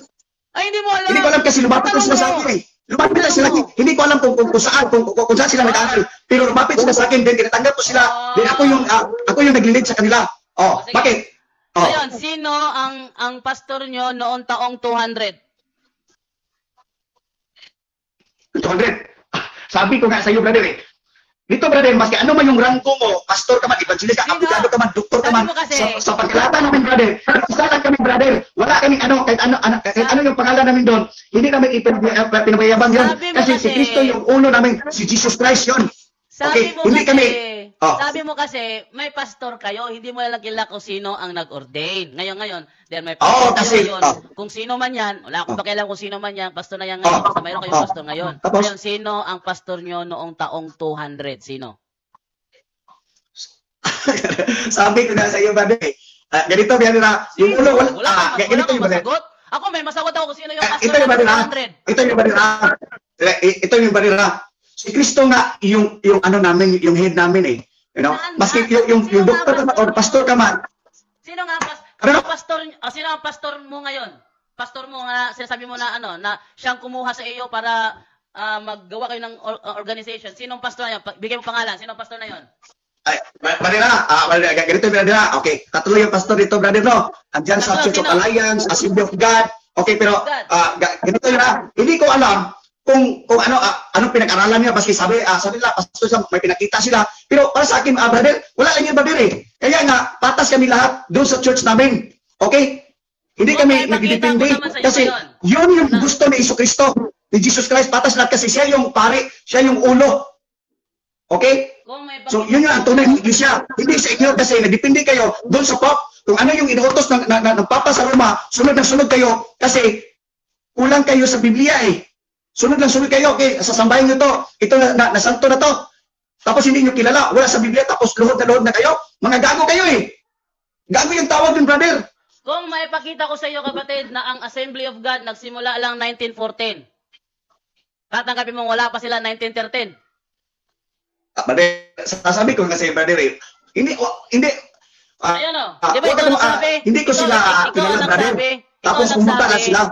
Ay, hindi mo alam. Hindi ko alam kasi lumapit na sila sa akin eh. Lumapit na sila. Hindi ko alam kung saan sila nag-aaral. Pero lumapit sila sa akin, then tinatanggap ko sila. Then ako yung nag-lead sa kanila. Bakit? Ngayon, sino ang pastor nyo noong taong 200? 200. Sabi ko nga sa iyo, brother eh. Dito, brother, maski ano man yung rangko mo, pastor ka man, evangelist ka, aplikado ka man, doktor ka man, sa pagkalata namin, brother, isalan kami, brother, wala kaming kahit ano yung pangalan namin doon, hindi namin pinabayabang yun, kasi si Kristo yung ulo namin, si Jesus Christ yun. Sabi mo kasi, may pastor kayo, hindi mo lang kilala kung sino ang nag-ordain. Ngayon, then may pastor kayo ngayon. Kung sino man yan, wala akong pakialam kung sino man yan, pastor na yan ngayon, basta mayroon kayong pastor ngayon. Ngayon, sino ang pastor nyo noong taong 200? Sino? Sabi ko na sa iyo, brother, ganito, yung ulo, wala kang masagot. Ako, may masagot ako kung sino yung pastor ng 200. Ito yung brother, si Kristo nga yung ano namin, yung head namin eh. You know? Maski yung doktor ka man or pastor ka man. Sino nga sino ang pastor mo ngayon? Pastor mo nga sinasabi mo na na siyang kumuha sa iyo para maggawa kayo ng organization. Sinong pastor na 'yon? Bigay mo pangalan. Sinong pastor na 'yon? Ay, ganito brother. Okay, tatlo yung pastor dito, brother, no? Andiyan sa Church of Alliance, Assembly of God. Okay, pero ganito yun hindi ko alam kung ano pinag-aralan niya, kasi sabi nila, pastor, may pinakita sila. Pero para sa akin, brother, wala lang yung brother eh. Kaya nga, patas kami lahat doon sa church namin. Okay? Hindi kami nagdidepende. Kasi yun yung gusto ni Kristo, ni Jesus Christ, patas lahat kasi siya yung pare, siya yung ulo. Okay? So, yun yung ang tunay ng iglesia. Hindi sa inyo kasi nagdepende kayo doon sa Pope. Kung ano yung inuutos ng Papa sa Roma, sunod na sunod kayo kasi kulang kayo sa Biblia eh. Sunod kayo, okay, sasambahin nyo to, ito na santo na to. Tapos hindi nyo kilala, wala sa Biblia, tapos luhod na kayo. Mga gago kayo eh. Gago yung tawag din, brother. Kung maipakita ko sa iyo, kapatid, na ang Assembly of God nagsimula lang 1914. Tatanggapin mo, wala pa sila 1913. Brother, sasabi ko kasi, brother eh, hindi, ayun o, di ba ikaw nagsabi? Hindi ko sila kilala, brother. Tapos pumunta na sila.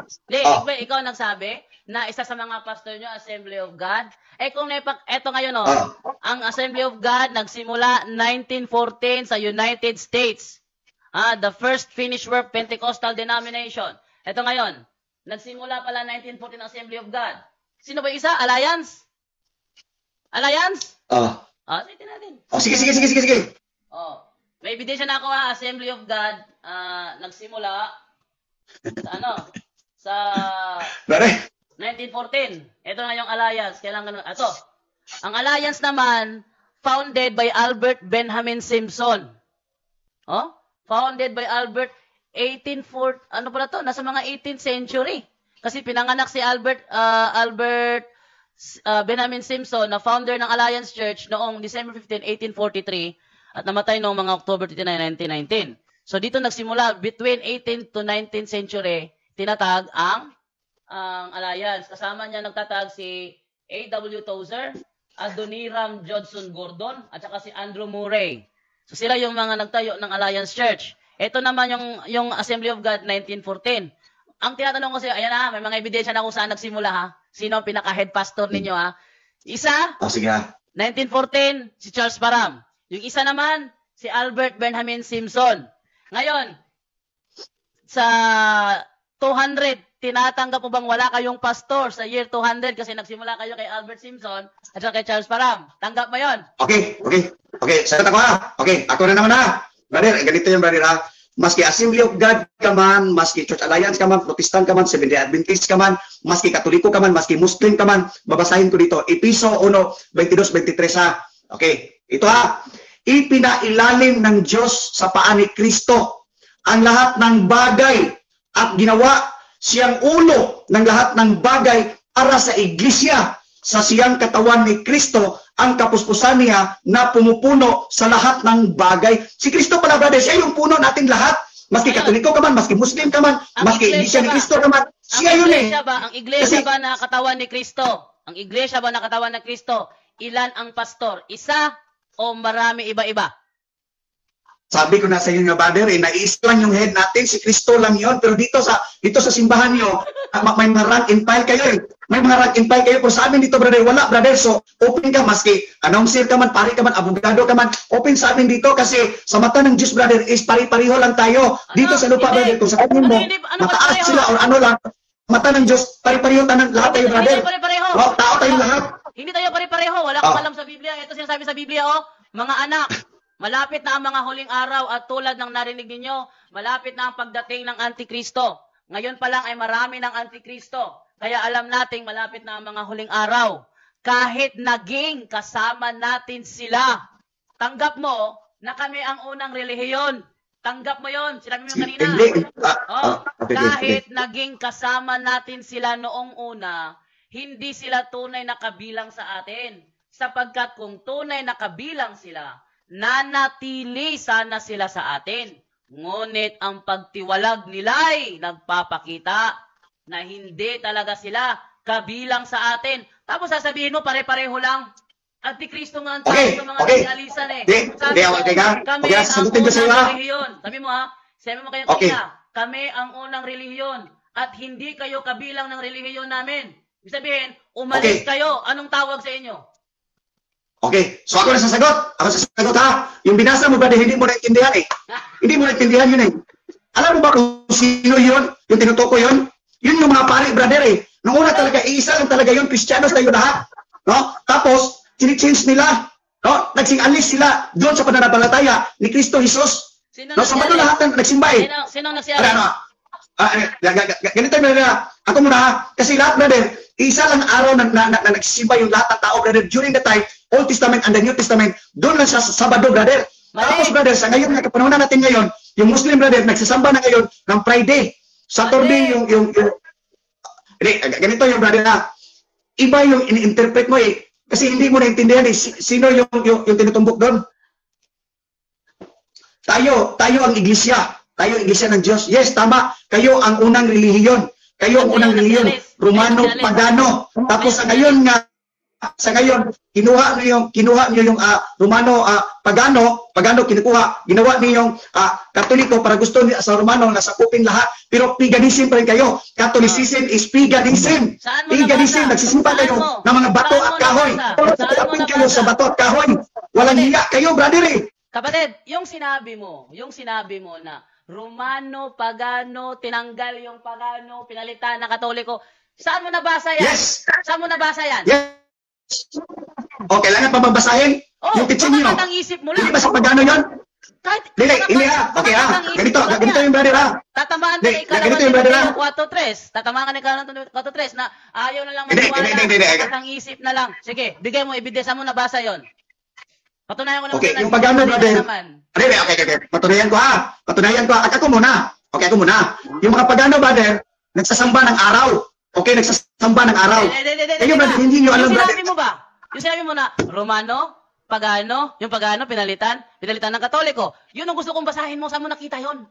Ikaw nagsabi na isa sa mga pastor nyo, Assembly of God. Kung eto ngayon ang Assembly of God nagsimula 1914 sa United States. The first finished work Pentecostal denomination. Eto ngayon, nagsimula pala 1914 ang Assembly of God. Sino ba isa? Alliance? Alliance? Sige natin. Sige. May ebidensya na ako Assembly of God nagsimula sa Brother, 1914. Ito na yung Alliance. Kailangan ito. Ang Alliance naman, founded by Albert Benjamin Simpson. Founded by Albert, 1840, ano pala to? Nasa mga 18th century. Kasi pinanganak si Albert Benjamin Simpson, na founder ng Alliance Church noong December 15, 1843 at namatay noong mga October 29, 1919. So dito nagsimula, between 18th to 19th century, tinatag ang Alliance. Kasama niya nagtatag si A.W. Tozer, Adoniram Judson Gordon, at saka si Andrew Murray. So sila yung mga nagtayo ng Alliance Church. Ito naman yung Assembly of God 1914. Ang tinatanong ko sa'yo, ayan ha, may mga ebidensya na kung saan nagsimula ha. Sino ang pinaka-head pastor ninyo ha? Isa, sige ha. 1914, si Charles Parham. Yung isa naman, si Albert Benjamin Simpson. Ngayon, sa 200, tinatanggap mo bang wala kayong pastor sa year 200 kasi nagsimula kayo kay Albert Simpson at saka kay Charles Parham? Tanggap mo yon? Okay. Sagot ako ha. Okay, ako na naman ha. Brother, ganito yung brother ha. Maski Assembly of God ka man, maski Church Alliance ka man, Protestant ka man, Seventh-day Adventist ka man, maski Katoliko ka man, maski Muslim ka man, babasahin ko dito. Episo 1:22-23 ha. Okay, ito ha. Ipinailalim ng Diyos sa paa ni Kristo ang lahat ng bagay at ginawa siyang ulo ng lahat ng bagay para sa iglesia. Sa siyang katawan ni Kristo ang kapuspusan niya na pumupuno sa lahat ng bagay. Si Kristo pala, brother, siya yung puno natin lahat. Maski Katoliko ka man, maski Muslim ka man, maski iglesia ni Kristo ka man, siya yun eh. Ang iglesia ba na katawan ni Kristo? Ang iglesia ba na katawan ni Kristo? Ilan ang pastor? Isa o marami iba-iba? Sabi ko na sa inyo, brother, nais lang yung head natin, si Kristo lang yon. Pero dito sa simbahan nyo, may mga rank and file kayo eh. May mga rank and file kayo. Pero sa amin dito, brother, wala, brother. So, open ka, maski announcer ka man, pari ka man, abogado ka man, open sa amin dito kasi sa mata ng Diyos, brother, is pari-pariho lang tayo. Dito sa lupa, brother, kung sa amin mo, mataas sila or ano lang, mata ng Diyos, pari-pariho tayo lahat tayo, brother. Oh, tao tayong lahat. Hindi tayo pare-pareho. Wala kang alam sa Biblia. Ito sinasabi sa Biblia, oh, mga anak. Malapit na ang mga huling araw at tulad ng narinig ninyo, malapit na ang pagdating ng Antikristo. Ngayon pa lang ay marami ng Antikristo. Kaya alam nating malapit na ang mga huling araw. Kahit naging kasama natin sila, tanggap mo na kami ang unang relihiyon. Tanggap mo yon. Sinabi mo kanina. Kahit naging kasama natin sila noong una, hindi sila tunay na kabilang sa atin. Sapagkat kung tunay na kabilang sila, nanatili sana sila sa atin. Ngunit ang pagtiwalag nila'y nagpapakita na hindi talaga sila kabilang sa atin. Tapos sasabihin mo, pare-pareho lang. Antikristo nga ang tao sa mga alisan eh. Sabi mo, kami ang unang relihiyon. Sabi mo ha, sabi mo kayo kaya, kami ang unang relihiyon at hindi kayo kabilang ng relihiyon namin. Ibig sabihin, umalis kayo. Anong tawag sa inyo? Okay, so ako na sasagot. Ako sasagot ha. Yung binasa mo, brother, hindi mo naintindihan eh. Hindi mo naintindihan yun eh. Alam mo ba kung sino yun? Yung tinutuko yun? Yun yung mga pari, brother eh. Nung una talaga, iisa lang talaga yun. Kristiyanos tayo lahat. No? Tapos, sinichange nila. No? Nagsing-alis sila doon sa pananampalataya ni Kristo Jesus. No? Sa mga lahat na nagsimba eh. Sino nagsialis? Ganito yung brother. Ako muna ha. Kasi lahat, brother, isa lang araw na nagsimba yung lahat ng tao, brother, during the time, Old Testament and the New Testament, doon lang sa Sabado, brother. Tapos, brother, sa ngayon, kapanahonan natin ngayon, yung Muslim, brother, nagsasamba na ngayon ng Friday. Saturday, ganito yung brother na, iba yung in-interpret mo eh. Kasi hindi mo naintindihan eh, sino yung tinutumbok doon. Tayo ang iglesia. Tayo ang iglesia ng Diyos. Yes, tama. Kayo ang unang relihiyon. Kayo ang unang relihiyon. Romano, Pagano. Tapos sa ngayon, kinuha niyo yung Romano, Pagano kinukuha, ginawa niyo yung Katoliko para gusto niya sa Romano na sakupin lahat. Pero paganism pa rin kayo. Catholicism is paganism. Paganism, nagsisimba kayo ng mga bato at kahoy. Kapin kayo sa bato at kahoy. Walang hiya kayo, brother eh. Kapatid, yung sinabi mo na Romano, Pagano, tinanggal yung Pagano, pinalitan na Katoliko, saan mo nabasa yan? Yes. Saan mo nabasa yan? Yes. O, kailangan pa babasahin? Yung teaching nyo. Hindi ba sa Pagano yun? Hindi ha. Okay ha. Ganito yung brother ha. Tatamaan ka na ikaw ng 4-3. Tatamaan ka na ikaw ng 4-3 na ayaw na lang maniwala. Ang isip na lang. Sige, bigay mo, ebidensya mo nabasa yon. Patunayan ko naman. Okay, yung Pagano brother. Okay. Patunayan ko ha. Ako muna. Okay, ako muna. Yung mga Pagano brother, nagsasamba ng araw. Okay, nagsasamba ng araw. Kayo brother, hindi nyo alam brother. Yung sinabi mo na, Romano, Pagano, yung Pagano, pinalitan ng Katoliko. Yun ang gusto kong basahin mo. Saan mo nakita yon?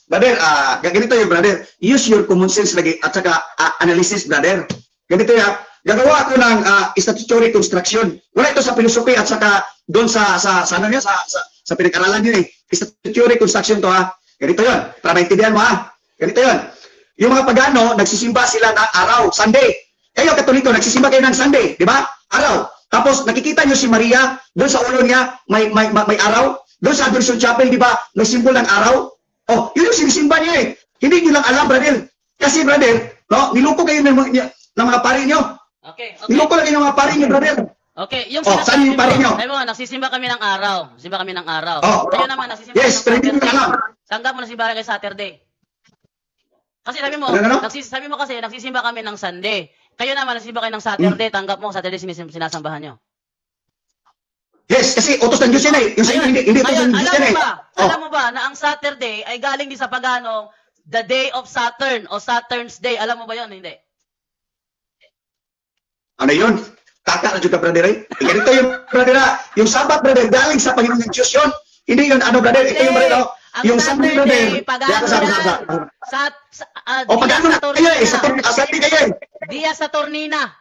Brother, ganito yung brother. Use your common sense lagi at saka analysis, brother. Ganito yan. Gagawa ako ng statutory construction. Wala ito sa philosophy at saka doon sa pinag-aralan yun eh. Statutory construction to ha. Ganito yun. Para maintindihan mo ha. Ganito yun. Yung mga pagano, nagsisimba sila ng araw, Sunday. Kayo, Katoliko, nagsisimba kayo ng Sunday, di ba? Araw. Tapos, nakikita nyo si Maria, doon sa ulo niya, may araw. Doon sa Adoration Chapel, di ba, may simbol ng araw. Oh, yun yung sinisimba niya eh. Hindi nyo lang alam, brother. Kasi, brother, no, niloko kayo ng mga pari nyo. Okay. Niloko lang kayo ng mga pari nyo, brother. Okay, yung saan yung pari nyo? Sabi mo, nagsisimba kami ng araw. Nagsisimba kami ng araw. Oh, Kayo naman, nagsisimba yes, pero hindi Saturday. nyo alam. Tanggap mo nagsisimba kay Saturday. Kasi sabi mo, sabi mo kasi, nagsisimba kami ng Sunday. Kayo naman, nagsisimba kayo ng Saturday. Tanggap mo, Saturday sinasambahan nyo. Yes, kasi utos ng Diyos yan eh. Yung sa'yo, hindi utos ng Diyos yan eh. Alam mo ba, na ang Saturday ay galing din sa pagano, the day of Saturn, o Saturn's day. Alam mo ba yun? Hindi. Ano yun? Taka na dyan ka, brother eh. Ganito yung, brother, yung Sabat, brother, galing sa Panginoon ng Diyos yun. Hindi yun, ano, brother, ito yung, brother, yung Sunday, brother. Pagano na kayo eh, Sunday kayo eh. Dia Saturnina.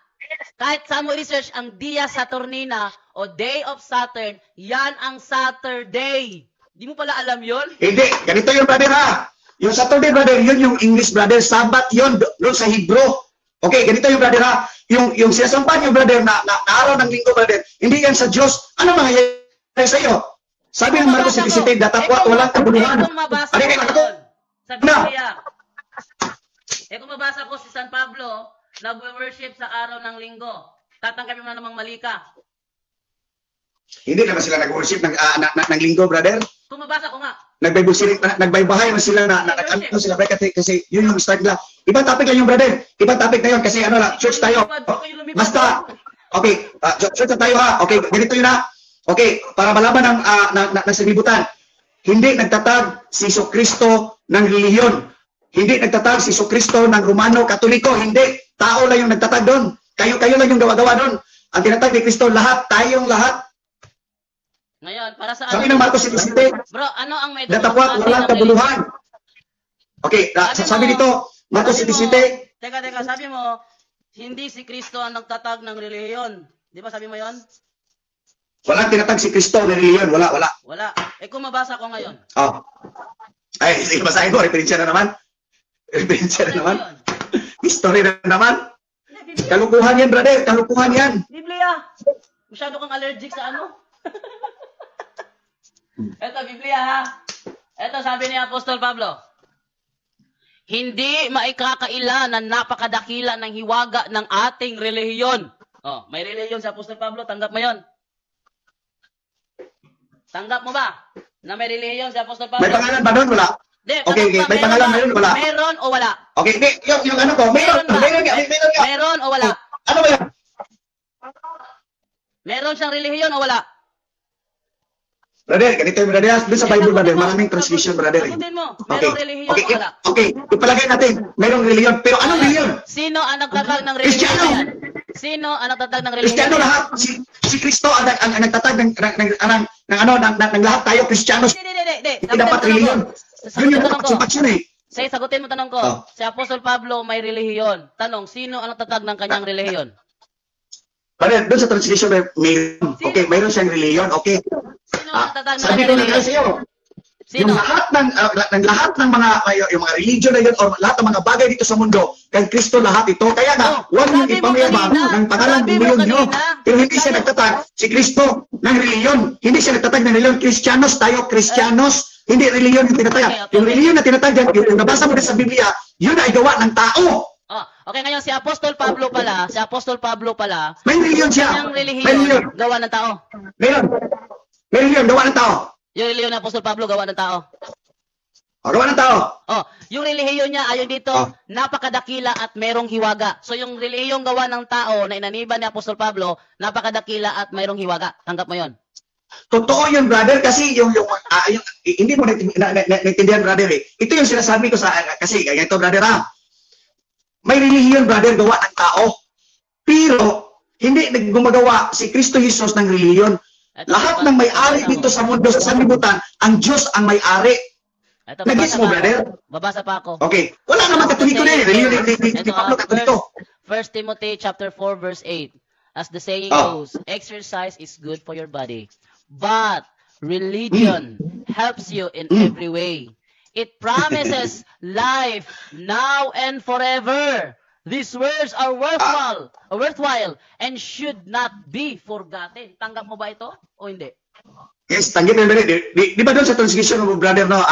Kahit sa mo research, ang Dia Saturnina o Day of Saturn, yan ang Saturday. Di mo pala alam yon? Hindi, ganito yung brother ha. Yung Saturday, brother, yun yung English, brother. Sabat yun, doon sa Hebrew. Okay, ganito yung brother ha. Yung sinasampan yung brother na araw ng linggo, brother, hindi yan sa Diyos. Ano mangyayari sa iyo? Sabi ng Marcos 17, datapwa, walang kabuluhan. Kung mabasa ko sa Biblia, kung mabasa ko si San Pablo, nag-worship sa araw ng linggo, tatanggapin mo na namang mali ka. Hindi naman sila nag-worship ng linggo, brother. Kung mabasa ko nga. Nagbaybahay mo sila na nag-ano sila, kasi yun yung start nila. Ibang topic lang yung brother. Ibang topic na yun kasi ano lang, church tayo. Basta, okay, church na tayo ha. Okay, ganito yun ha. Okay, para malaman ng sabibutan. Hindi nagtatag si Jesucristo ng relihiyon. Hindi nagtatag si Jesucristo ng Romano, Katoliko. Hindi. Tao lang yung nagtatag doon. Kayo lang yung gawa-gawa doon. Ang tinatag ni Kristo, lahat, tayong lahat. Ngayon, para sa sabi ng Marcos 17, bro, ano ang may datapwat, walang kabuluhan. Okay, sabi dito, Marcos 17. Teka, sabi mo, hindi si Kristo ang nagtatag ng relihiyon. Di ba sabi mo yon? Walang tinatag si Kristo ng relihiyon. Wala. Wala. Kung mabasa ko ngayon. Oh. Ay, sige, basahin ko. Referensya na naman. History na naman. Kalukuhan yan, brother. Kalukuhan yan. Biblia. Masyado kang allergic sa ano? Ito, Biblia ha. Ito, sabi ni Apostol Pablo. Hindi maikakaila na napakadakila ng hiwaga ng ating relihiyon. Oh, may relihiyon si Apostol Pablo. Tanggap mo yon? Tanggap mo ba? Na may relihiyon si Apostol Pablo? May pangalan ba doon? Wala. Okay. May pangalan ba doon? Wala. Meron o wala? Okay, yung ano ko, meron nga. Meron o wala? Ano ba yan? Meron siyang relihiyon o wala? Brother, ganito yung brother. Doon sa Bible, brother, maraming translation, brother. Sagutin mo, merong relihiyon o wala? Okay, ipalagay natin, merong relihiyon. Pero anong relihiyon? Sino ang nagtatag ng relihiyon? Kristyano. Sino ang nagtatag ng relihiyon? Kristyano lahat. Si Kristo ang nagtatag ng lahat tayo, Kristyano. Hindi. Dapat relihiyon. Yun yung satisfaction eh. Say, sagutin mo tanong ko. Si Apostol Pablo may relihiyon. Tanong, sino ang nagtatag ng kanyang relihiyon? Brother, doon sa translation, mayroon. Okay, mayroon siyang relihiyon. Okay. Sino ang nagtatag ng sabi ko na kasi yun. Yung lahat ng mga religion na yun or lahat ng mga bagay dito sa mundo, kay Kristo lahat ito. Kaya nga, huwag niyong ipamayabang ng pangalan ng reliyon niyo. Pero hindi siya nagtatag si Kristo ng reliyon. Hindi siya nagtatag ng reliyon. Kristyanos tayo, Kristyanos. Hindi reliyon yung tinatag. Yung reliyon na tinatag yan, yung nabasa mo na sa Biblia, yun ay gawa ng tao. Okay, ngayon si Apostol Pablo pala, may reliyon siya. Kanyang relihiyon gawa ng tao. Meron. May reliyon gawa ng tao. Yung relihiyon ng Apostol Pablo gawa ng tao. Gawa ng tao. Yung relihiyon niya ayon dito, napakadakila at merong hiwaga. So yung relihiyong gawa ng tao na inaniban ni Apostol Pablo, napakadakila at merong hiwaga. Tanggap mo 'yon. Totoo yun, brother, kasi yung hindi mo naintindihan, brother eh. Ito yung sinasabi ko kasi ganito, brother may relihiyon, brother, gawa ng tao. Pero hindi gumagawa si Kristo Jesus ng relihiyon. Lahat ng may-ari dito sa mundo, sa sanlibutan, ang Diyos ang may-ari. Nagis mo, brother? Babasa pa ako. Okay. Wala naman Katoliko na eh. Relihiyon ni Pablo Katoliko. 1 Timothy chapter 4 verse 8. As the saying goes, exercise is good for your body. But religion helps you in every way. It promises life now and forever. These words are worthwhile and should not be forgotten. Tanggap mo ba ito o hindi? Yes, tanggap mo. Di ba doon sa translation mo, brother, no?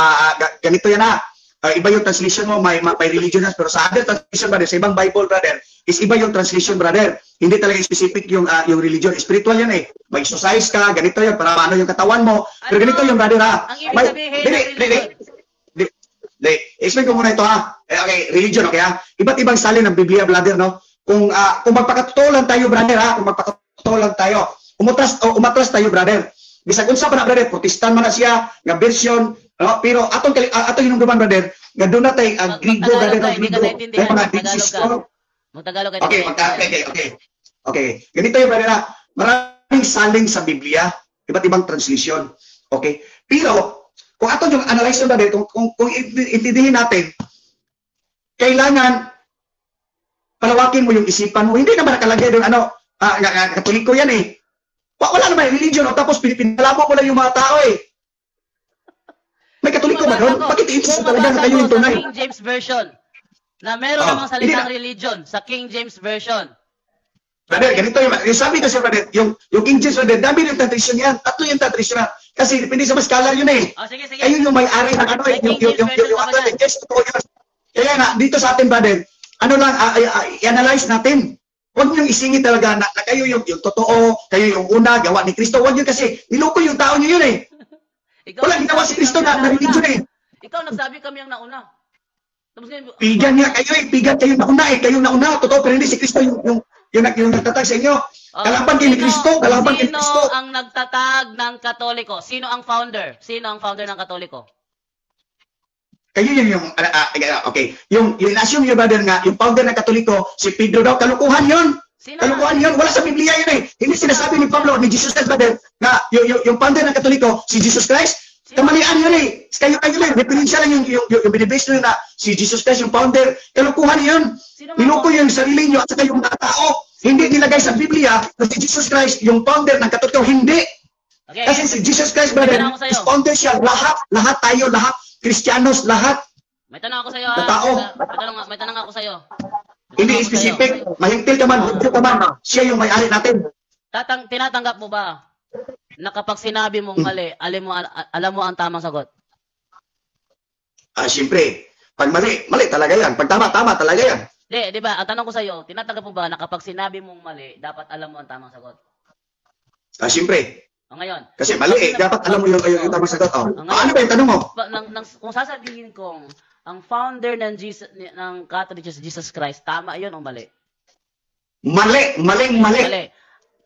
Ganito yan ha. Iba yung translation mo, may religion na, pero sa other translation, brother, sa ibang Bible, brother, is iba yung translation, brother. Hindi talaga specific yung religion. Spiritual yan eh. May exercise ka, ganito yan, para ano yung katawan mo. Pero ganito yung brother ha. Ang ibig sabihin ng religion. Explain ko muna ito ha. Okay, religion, okay ha. Iba't ibang salin ng Biblia, brother, no? Kung magpakatotoo lang tayo, brother ha, kung magpakatotoo lang tayo, umatras tayo, brother. Bisag unsa pa na, brother, Protestant man na siya, nga version, no? Pero atong hinungduman, brother, nga doon natay Grigo, brother, Grigo. Kaya mga Dixisco. Magtagalog kayo. Okay. Ganito yung, brother ha. Maraming saling sa Biblia, iba't ibang translation. Okay? Pero, kung ato yung analyze na dito, kung intindihin natin, kailangan palawakin mo yung isipan mo. Hindi naman nakalagay doon, Katoliko yan eh. Wala naman religion, tapos pinalamo mo lang yung mga tao eh. May Katoliko ba doon? Bakit iisip talaga na kayo yung tunay? Sa King James Version, na meron namang salitang religion, sa King James Version. Brother, ganito yung sabi kasi, brother, yung King James, brother, dami yung tradisyon yan. Tatlo yung tradisyon na. Kasi depende sa scholar yun eh. Sige. Kayo yung may-ari ng yung yes, totoo yun. Kaya nga, dito sa atin, brother, i-analyze natin. Huwag niyong isingit talaga na kayo yung totoo, kayo yung una, gawa ni Kristo. Huwag niyo kasi, niloko yung tao niyo yun eh. Wala ginawa si Kristo na religion eh. Ikaw nagsabi kami ang nauna. Pigan niya kayo eh, pigan kayo nauna eh, kayo nauna, totoo, pero hindi si Kristo yung nagtatag sa inyo. Kalaban kayo ni Kristo, kalaban kayo ni Kristo. Sino ang nagtatag ng Katoliko? Sino ang founder? Sino ang founder ng Katoliko? Kayo yung okay. Yung assume yung brother nga, yung founder ng Katoliko, si Pedro daw, kalukuhan yun. Kalukuhan yun. Wala sa Biblia yun eh. Hindi sinasabi ni Pablo, ni Jesus Christ, brother, na yung founder ng Katoliko, si Jesus Christ, kamalian yun eh. Kayo lang, referensya lang yung binibase nyo na si Jesus Christ, yung founder, kalukuhan yun. Niluko yung sarili nyo at saka yung mga tao. Hindi nilagay sa Biblia na si Jesus Christ, yung founder ng Katoliko, hindi. Okay. Kasi si Jesus Christ, brother, is founder siya, lahat tayo, lahat, Kristiyanos, lahat. May tanong ako sa iyo. May tanong ako sa iyo. Hindi specific. Mahingpil ka man, hudyo ka man. Siya yung may-ari natin. Tinatanggap mo ba na kapag sinabi mong mali, alam mo ang tamang sagot? Siyempre. Pag mali talaga yan. Pag tama talaga yan. Di ba? Ang tanong ko sa iyo, tinatanggap mo ba na kapag sinabi mong mali, dapat alam mo ang tamang sagot? Siyempre. Ngayon. Kasi mali eh. Dapat alam mo yung tamang sagot. Ano ba yung tanong mo? Kung sasabihin kong ang founder ng Catholic Church, Jesus Christ, tama yun o mali? Mali.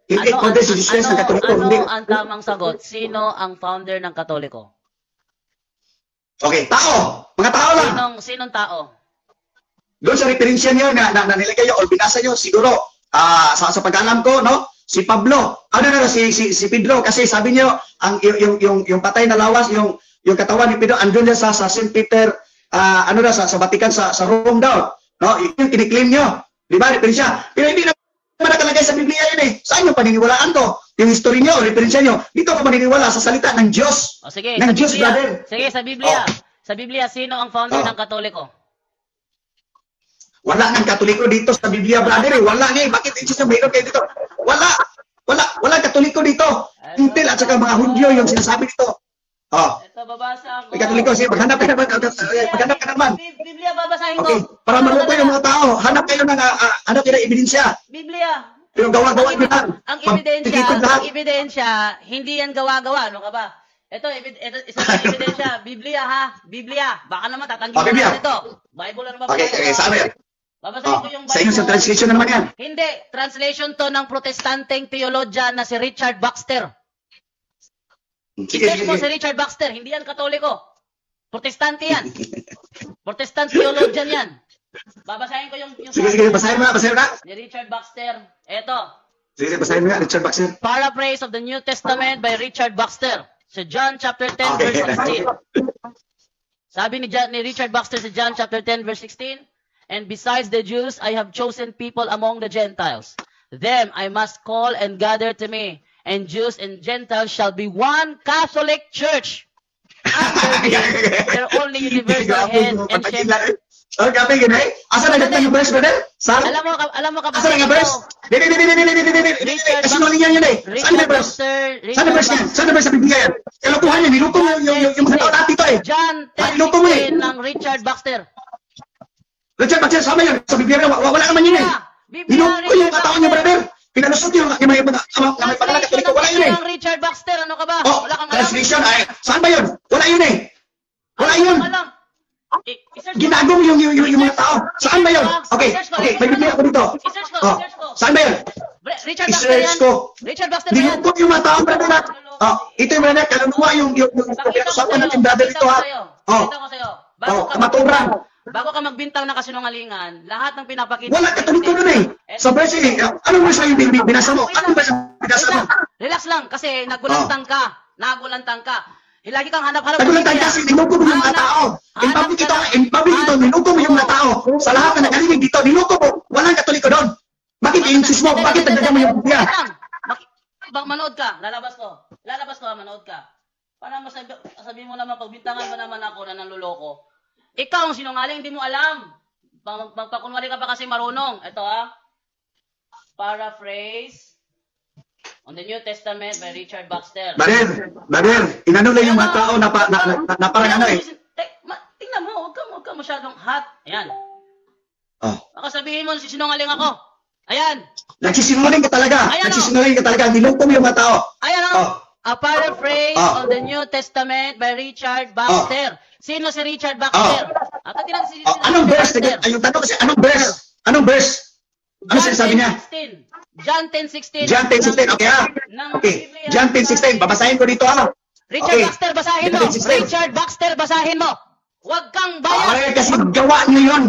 Hindi founder si Jesus Christ ng Katoliko. Ano ang tamang sagot? Sino ang founder ng Katoliko? Okay, tao. Mga tao lang. Sinong tao? Doon sa referensya niyo na nilagay nyo o binasa nyo, siguro, sa pag-alam ko, no? Si Pablo, si Pedro, kasi sabi niyo, yung patay na lawas, yung katawan ni Pedro, andun niya sa St. Peter, sa Vatican, sa Rome daw. No? Yung kiniklaim nyo. Di ba? Referensya. Pero hindi naman nakalagay sa Biblia yun eh. Saan yung paniniwalaan to? Yung history nyo, referensya nyo. Dito ako maniniwala sa salita ng Diyos. Sige, ng Diyos, brother. Sige, sa Biblia. Sa Biblia, sino ang founder ng Katoliko? Wala ng Katoliko dito sa Biblia, brother eh. Wala nga eh. Bakit Jesus mayroon kayo dito? Wala Katoliko dito. Intel at saka mga Hudyo yung sinasabi dito. Ito, babasa ako. May Katoliko siya. Maghanap ka naman. Biblia, babasahin ko. Okay. Para maluto yung mga tao. Hanap kayo ng ebidensya. Biblia. Pero gawa-gawa nyo lang. Ang ebidensya, hindi yan gawa-gawa. Ano ka ba? Ito, isa sa ebidensya. Biblia ha. Biblia. Baka naman tatanggihan natin ito. Bible na naman. Okay, saan yan? Babasahin ko yung Bible. Sa inyo sa translation naman yan. Hindi. Translation to ng protestanteng theologian na si Richard Baxter. I-check mo si Richard Baxter. Hindi yan Katoliko. Protestante yan. Protestant theologian yan. Babasahin ko yung sige, basahin mo na. Ni Richard Baxter. Eto. Sige, basahin mo na, Richard Baxter. Paraphrase of the New Testament by Richard Baxter. Sa John chapter 10 verse 16. Sabi ni Richard Baxter sa John chapter 10 verse 16, and besides the Jews, I have chosen people among the Gentiles. Them I must call and gather to me, and Jews and Gentiles shall be one Catholic church. They're only universal head and shepherd. Oh, gabi gini. Asa na yung verse, brother? Alam mo ka asa na yung verse? Dili. Kasinungalingan yan eh. Saan na verse? Saan na verse yan? Saan na verse sa Biblia yan? Kalukuhan yan. Niluko mo yung mga tao natin ito eh. John 10:16 ng Richard Baxter. Richard Baxter, sama yan. Sa Biblia wala naman yun eh. Niluko yung katao niya, brother. Pinalusot yung may pangalan katoliko. Wala yun eh. Richard Baxter, ano ka ba? Oh, Wala kang translation. Saan ba yun? Wala yun eh. Wala yun. Ginagong yung mga tao. Saan ba yun? Okay, may Biblia ako dito. Saan ba yun? Richard Baxter yan. Richard Baxter yan. Niluko yung mga tao, brother. Ito yung brother, kaluluwa yung pinag-usapan natin, brother, ito ha. Kamaturan. Bago ka magbintang ng kasinungalingan, lahat ng pinapakita... Wala katoliko nun eh. Sa verse eh. Anong verse yung binasa mo? Anong verse yung binasa mo? Relax lang, kasi nagulantang ka. Lagi kang hanap-hanap. Nagulantang kasi, niluko mo yung mga tao. In public ito, niluko mo yung mga tao. Sa lahat na nagalinig dito, niluko mo. Walang katoliko doon. Bakit i-insist mo? Bakit nagdagan mo yung Biblia? Manood ka, lalabas ko, manood ka. Para sabihin mo naman, pagbintangan ba naman ako na nanluloko? Ikaw ang sinungaling, hindi mo alam. Magpakunwari ka pa kasi marunong. Ito paraphrase on the New Testament by Richard Baxter. Brother, inano lang yung mga tao na parang ano eh. Tingnan mo, huwag ka masyadong hot. Ayan. Baka sabihin mo, sinungaling ako. Ayan. Nagsisinungaling ka talaga. Niluko mo yung mga tao. Ayan a paraphrase on the New Testament by Richard Baxter. Sino si Richard Baxter? Anong verse? Yung tanong kasi, anong verse? Ano sinasabi niya? John 10:16. John 10:16, okay ha? Okay, John 10:16, babasahin ko dito ha? Richard Baxter, basahin mo. Richard Baxter, basahin mo. Huwag kang bayad. Kasi gawa niyo yun.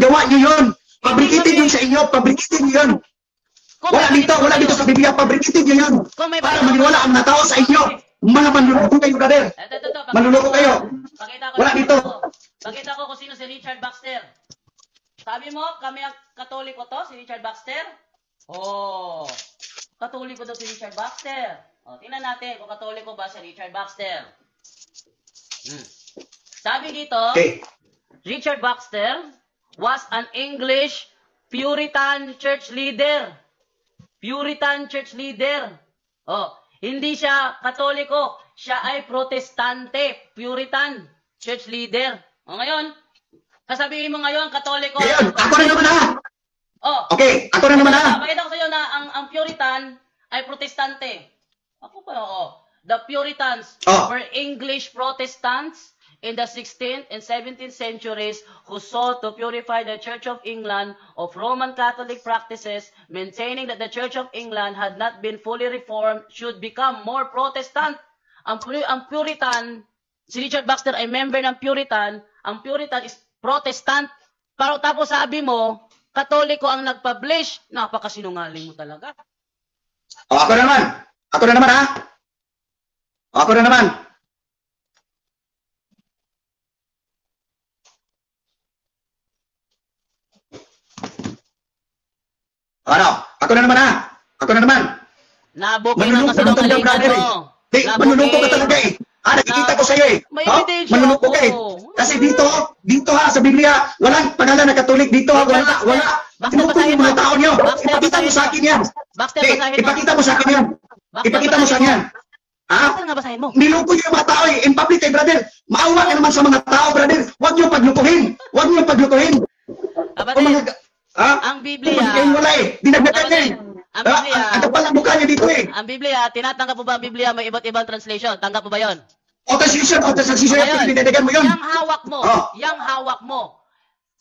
Pabrikitin yun sa inyo, Wala dito sa Biblia, pabrikitin niyo yun. Para maniwala ang mga tao sa inyo. Mga manluloko kayo, brother. Manluloko kayo. Wala dito. Pakita ko kung sino si Richard Baxter. Sabi mo, kami ang katoliko to, si Richard Baxter? Katoliko daw si Richard Baxter. Tingnan natin kung katoliko ba si Richard Baxter. Sabi dito, Richard Baxter was an English Puritan church leader. Hindi siya katoliko, siya ay protestante, Puritan church leader. Ngayon, sasabihin mo ngayon, katoliko. Ngayon, ako na naman ha. Okay, ako na naman ha. Pakita ko sa iyo na ang Puritan ay protestante. Ako pa, The Puritans were English Protestants in the 16th and 17th centuries who sought to purify the Church of England of Roman Catholic practices, maintaining that the Church of England had not been fully reformed, should become more Protestant. Ang Puritan, si Richard Baxter ay member ng Puritan, ang Puritan is Protestant. Pero tapos sabi mo, Katoliko ang nag-publish, napakasinungaling mo talaga. Ako na naman ha. Ako na naman. Ako na naman. Nabukin ang kasinungalingan mo. Manluloko ka talaga eh. Nakikita ko sa'yo eh. Manluloko ka eh. Kasi dito ha, sa Biblia, walang pangalan na Katolik dito ha. Wala. Tinukol yung mga tao niyo. Ipakita mo sa akin yan. Ipakita mo sa akin yan. Baxter nga basahin mo. Niluko yung mga tao eh. In public eh, brother. Maawa ka naman sa mga tao, brother. Huwag niyo paglukuhin. Ang Biblia. Wala eh. Dinagdagan niya eh. Ang Biblia. Ano palang mukha niya dito eh. Ang Biblia, tinatanggap mo ba ang Biblia may iba't ibang translation? Tanggap mo ba yon? Translation, dinagdagan mo yun. Yang hawak mo.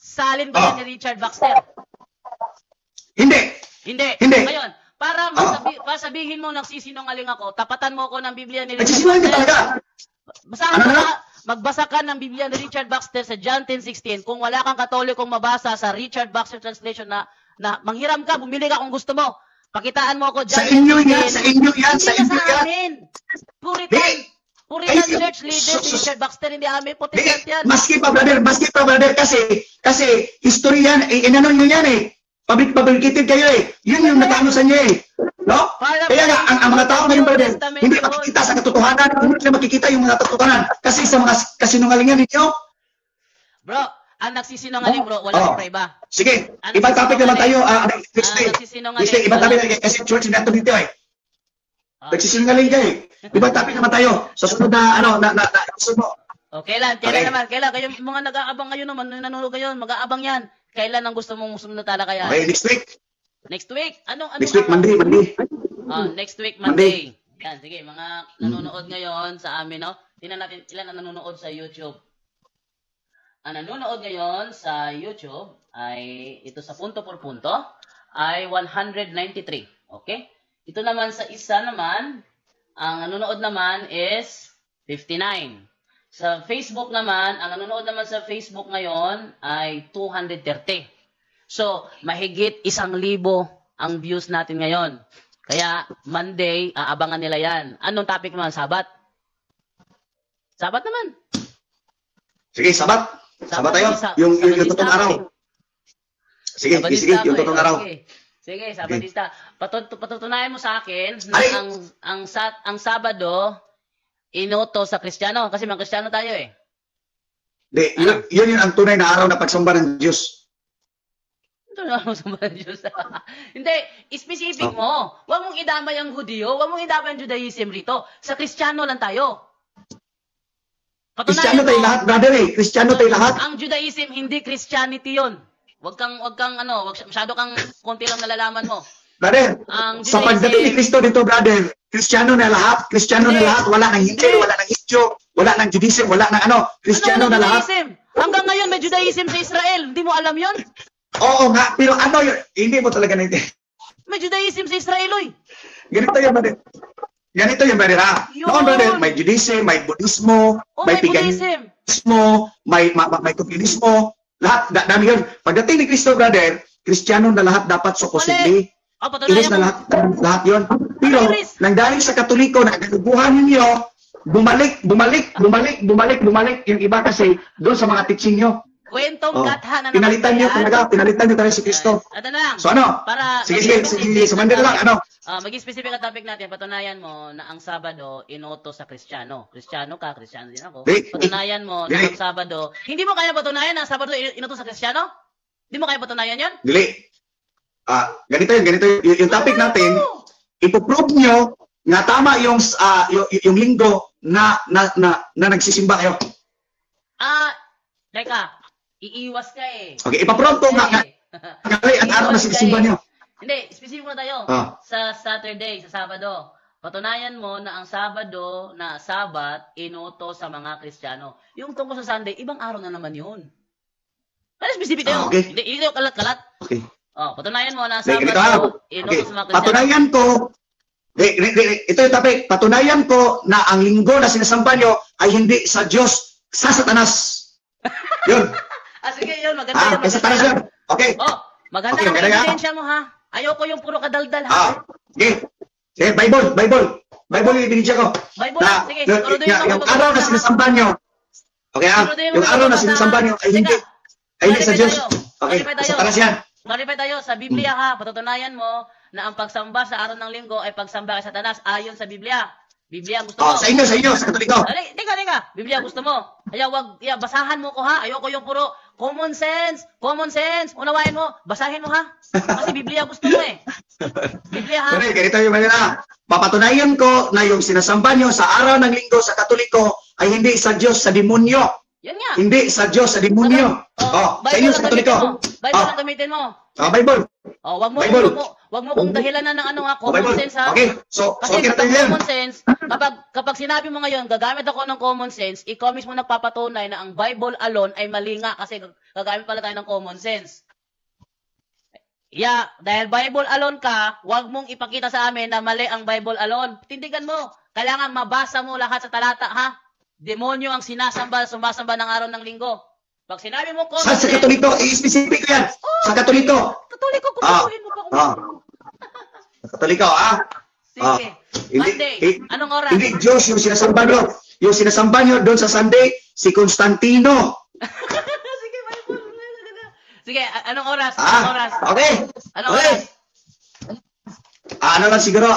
Salin ba yan ni Richard Baxter? Hindi. Ngayon, para sabihin mo nagsisinungaling ako, tapatan mo ako ng Biblia ni Richard Baxter. Talaga. Magbasa ka ng Biblia ni Richard Baxter sa John 10:16. Kung wala kang Katolikong mabasa sa Richard Baxter translation na manghiram ka, bumili ka kung gusto mo. Pakitaan mo ako John 10:16. Sa inyo yan. Puritan church leader si Richard Baxter, hindi amin Protestant yan. Maski pa brother, kasi history yan, inano nyo yan eh. Fabricated kayo eh. Yun yung natano sa inyo eh. No? Kaya nga, ang mga tao ngayon, brother, hindi makikita sa katotohanan, hindi nila makikita yung mga katotohanan. Kasi sa mga kasinungalingan ninyo. Bro, ang nagsisinungaling bro, wala pang iba. Sige, ibang topic naman tayo. Next day, ibang topic naman kasi church nato dito eh. Nagsisinungaling ka eh. Ibang topic naman tayo. Sa sunod na, episode mo. Kailan kayo mga nag-aabang ngayon naman, nanonood kayo, mag-aabang yan. Kailan ang gusto mong sumunod na talakayan? Okay, next week. Next week? Next week, Monday. Next week, Monday. Yan, sige, mga nanonood ngayon sa amin, no? Tingnan natin ilan ang nanonood sa YouTube. Ang nanonood ngayon sa YouTube ay, ito sa punto por punto, ay 193. Okay? Ito naman sa isa naman, ang nanonood naman is 59. Sa Facebook naman, ang nanonood naman sa Facebook ngayon ay 230. So, mahigit 1,000 ang views natin ngayon. Kaya, Monday, aabangan nila yan. Anong topic naman? Sabat? Sabat naman. Sige, sabat. Sabat tayo. Yung totoong araw. Sige, yung totoong araw. Sige, Sabatista. Patutunayan mo sa akin na ang Sabado, inoto sa Kristiyano. Kasi mga Kristiyano tayo eh. Yun ang tunay na araw na pagsamba ng Diyos. Hindi, specific mo. Huwag mong idamay ang Hudiyo, huwag mong idamay ang Judaism rito. Sa Kristiyano lang tayo. Kristiyano tayo lahat, brother eh. Kristiyano tayo lahat. Ang Judaism, hindi Christianity yun. Huwag masyado kang konti lang nalalaman mo. Brother, sa pagdating ni Kristo dito, brother, Kristiyano na lahat. Kristiyano na lahat. Wala nang Hindu, wala nang Hidyo, wala nang Judaism, wala nang Kristiyano na lahat. Hanggang ngayon may Judaism sa Israel. Hindi mo alam yun? Oo nga, pero yun? Hindi mo talaga naintindihan. May Judaism sa Israel, oy. Ganito yung brother, ha? Noon, brother, may Judaism, may Budismo, may Paganismo, may Communismo, lahat, dami yun. Pagdating ni Kristo, brother, Kristiyano na lahat dapat supposedly. Iris na lahat yun. Pero, nang dahil sa Katoliko, nagagubuhan ninyo, bumalik yung iba kasi doon sa mga teaching nyo. Kwentong gatha na naman. Pinalitan nyo tayo si Kristo. So sige, sumandil lang, maging specific ang topic natin, patunayan mo na ang Sabado, inoto sa Kristiyano. Kristiyano ka, Kristiyano din ako. Patunayan mo na ang Sabado, hindi mo kaya patunayan na ang Sabado inoto sa Kristiyano? Hindi mo kaya patunayan yan? Dili. Ganito yun. Yung topic natin, ipoprove nyo na tama yung linggo na nagsisimba kayo. Teka. Iiwas ka eh. Okay, ipaprove ko nga ang araw na sinisimba nyo. Hindi, specific mo tayo. Sa Saturday, sa Sabado. Patunayan mo na ang Sabado na Sabat, inoto sa mga Kristiyano. Yung tungkol sa Sunday, ibang araw na naman yun. Kaya specific tayo. Okay. Hindi kalat-kalat. Okay. Patunayan mo na Sabado, inoto sa mga Kristiyano. Patunayan ko, ito yung topic, patunayan ko na ang linggo na sinasamba nyo ay hindi sa Diyos, sa Satanas. Yun. Sige, yun. Maganda yun. Sa Satanas yun. Okay. Maganda ang ebidensya mo, ha? Ayoko yung puro kadaldal, ha? Okay. Sige, Bible yung ebidensya ko. Bible lang. Sige, siguro doon yung araw na sinasamba nyo. Okay, yung araw na sinasamba nyo ay hindi sa Diyos. Okay, sa Satanas yan. Clarify tayo. Sa Biblia, ha? Patutunayan mo na ang pagsamba sa araw ng linggo ay pagsamba kay Satanas ayon sa Biblia. Biblia gusto mo. Sa inyo, sa Katoliko. Teka. Biblia gusto mo. Kaya basahan mo ko, ha? Ayoko yung puro common sense. Unawain mo. Basahin mo, ha? Kasi Biblia gusto mo eh. Biblia, ha? Ganito yung manila. Papatunayan ko na yung sinasamba nyo sa araw ng linggo sa Katoliko ay hindi sa Diyos, sa demonyo. Yan nga. Hindi sa Diyos, sa demonyo. Sa inyo, sa Katoliko. Bible ang gamitin mo. Bible. Wag mo kung dahilanan ng common sense, ha? Okay. So kasi common sense, kapag sinabi mo ngayon, gagamit ako ng common sense, ikaw mismo nagpapatunay na ang Bible alone ay mali nga kasi gagamit pala tayo ng common sense. Dahil Bible alone ka, wag mong ipakita sa amin na mali ang Bible alone. Tindigan mo. Kailangan mabasa mo lahat sa talata, ha? Demonyo ang sumasamba ng araw ng linggo. Pag sinabi mo common sense... Sa Katoliko, i-specific ko yan. Sa Katoliko. Katoliko, kukuhin mo pa kung Sa Katoliko, Sige. Monday, anong oras? Hindi Diyos yung sinasamba nyo. Yung sinasamba nyo doon sa Sunday, si Constantino. Sige, anong oras? Anong oras? Okay. Anong Okay. oras? Ano lang siguro,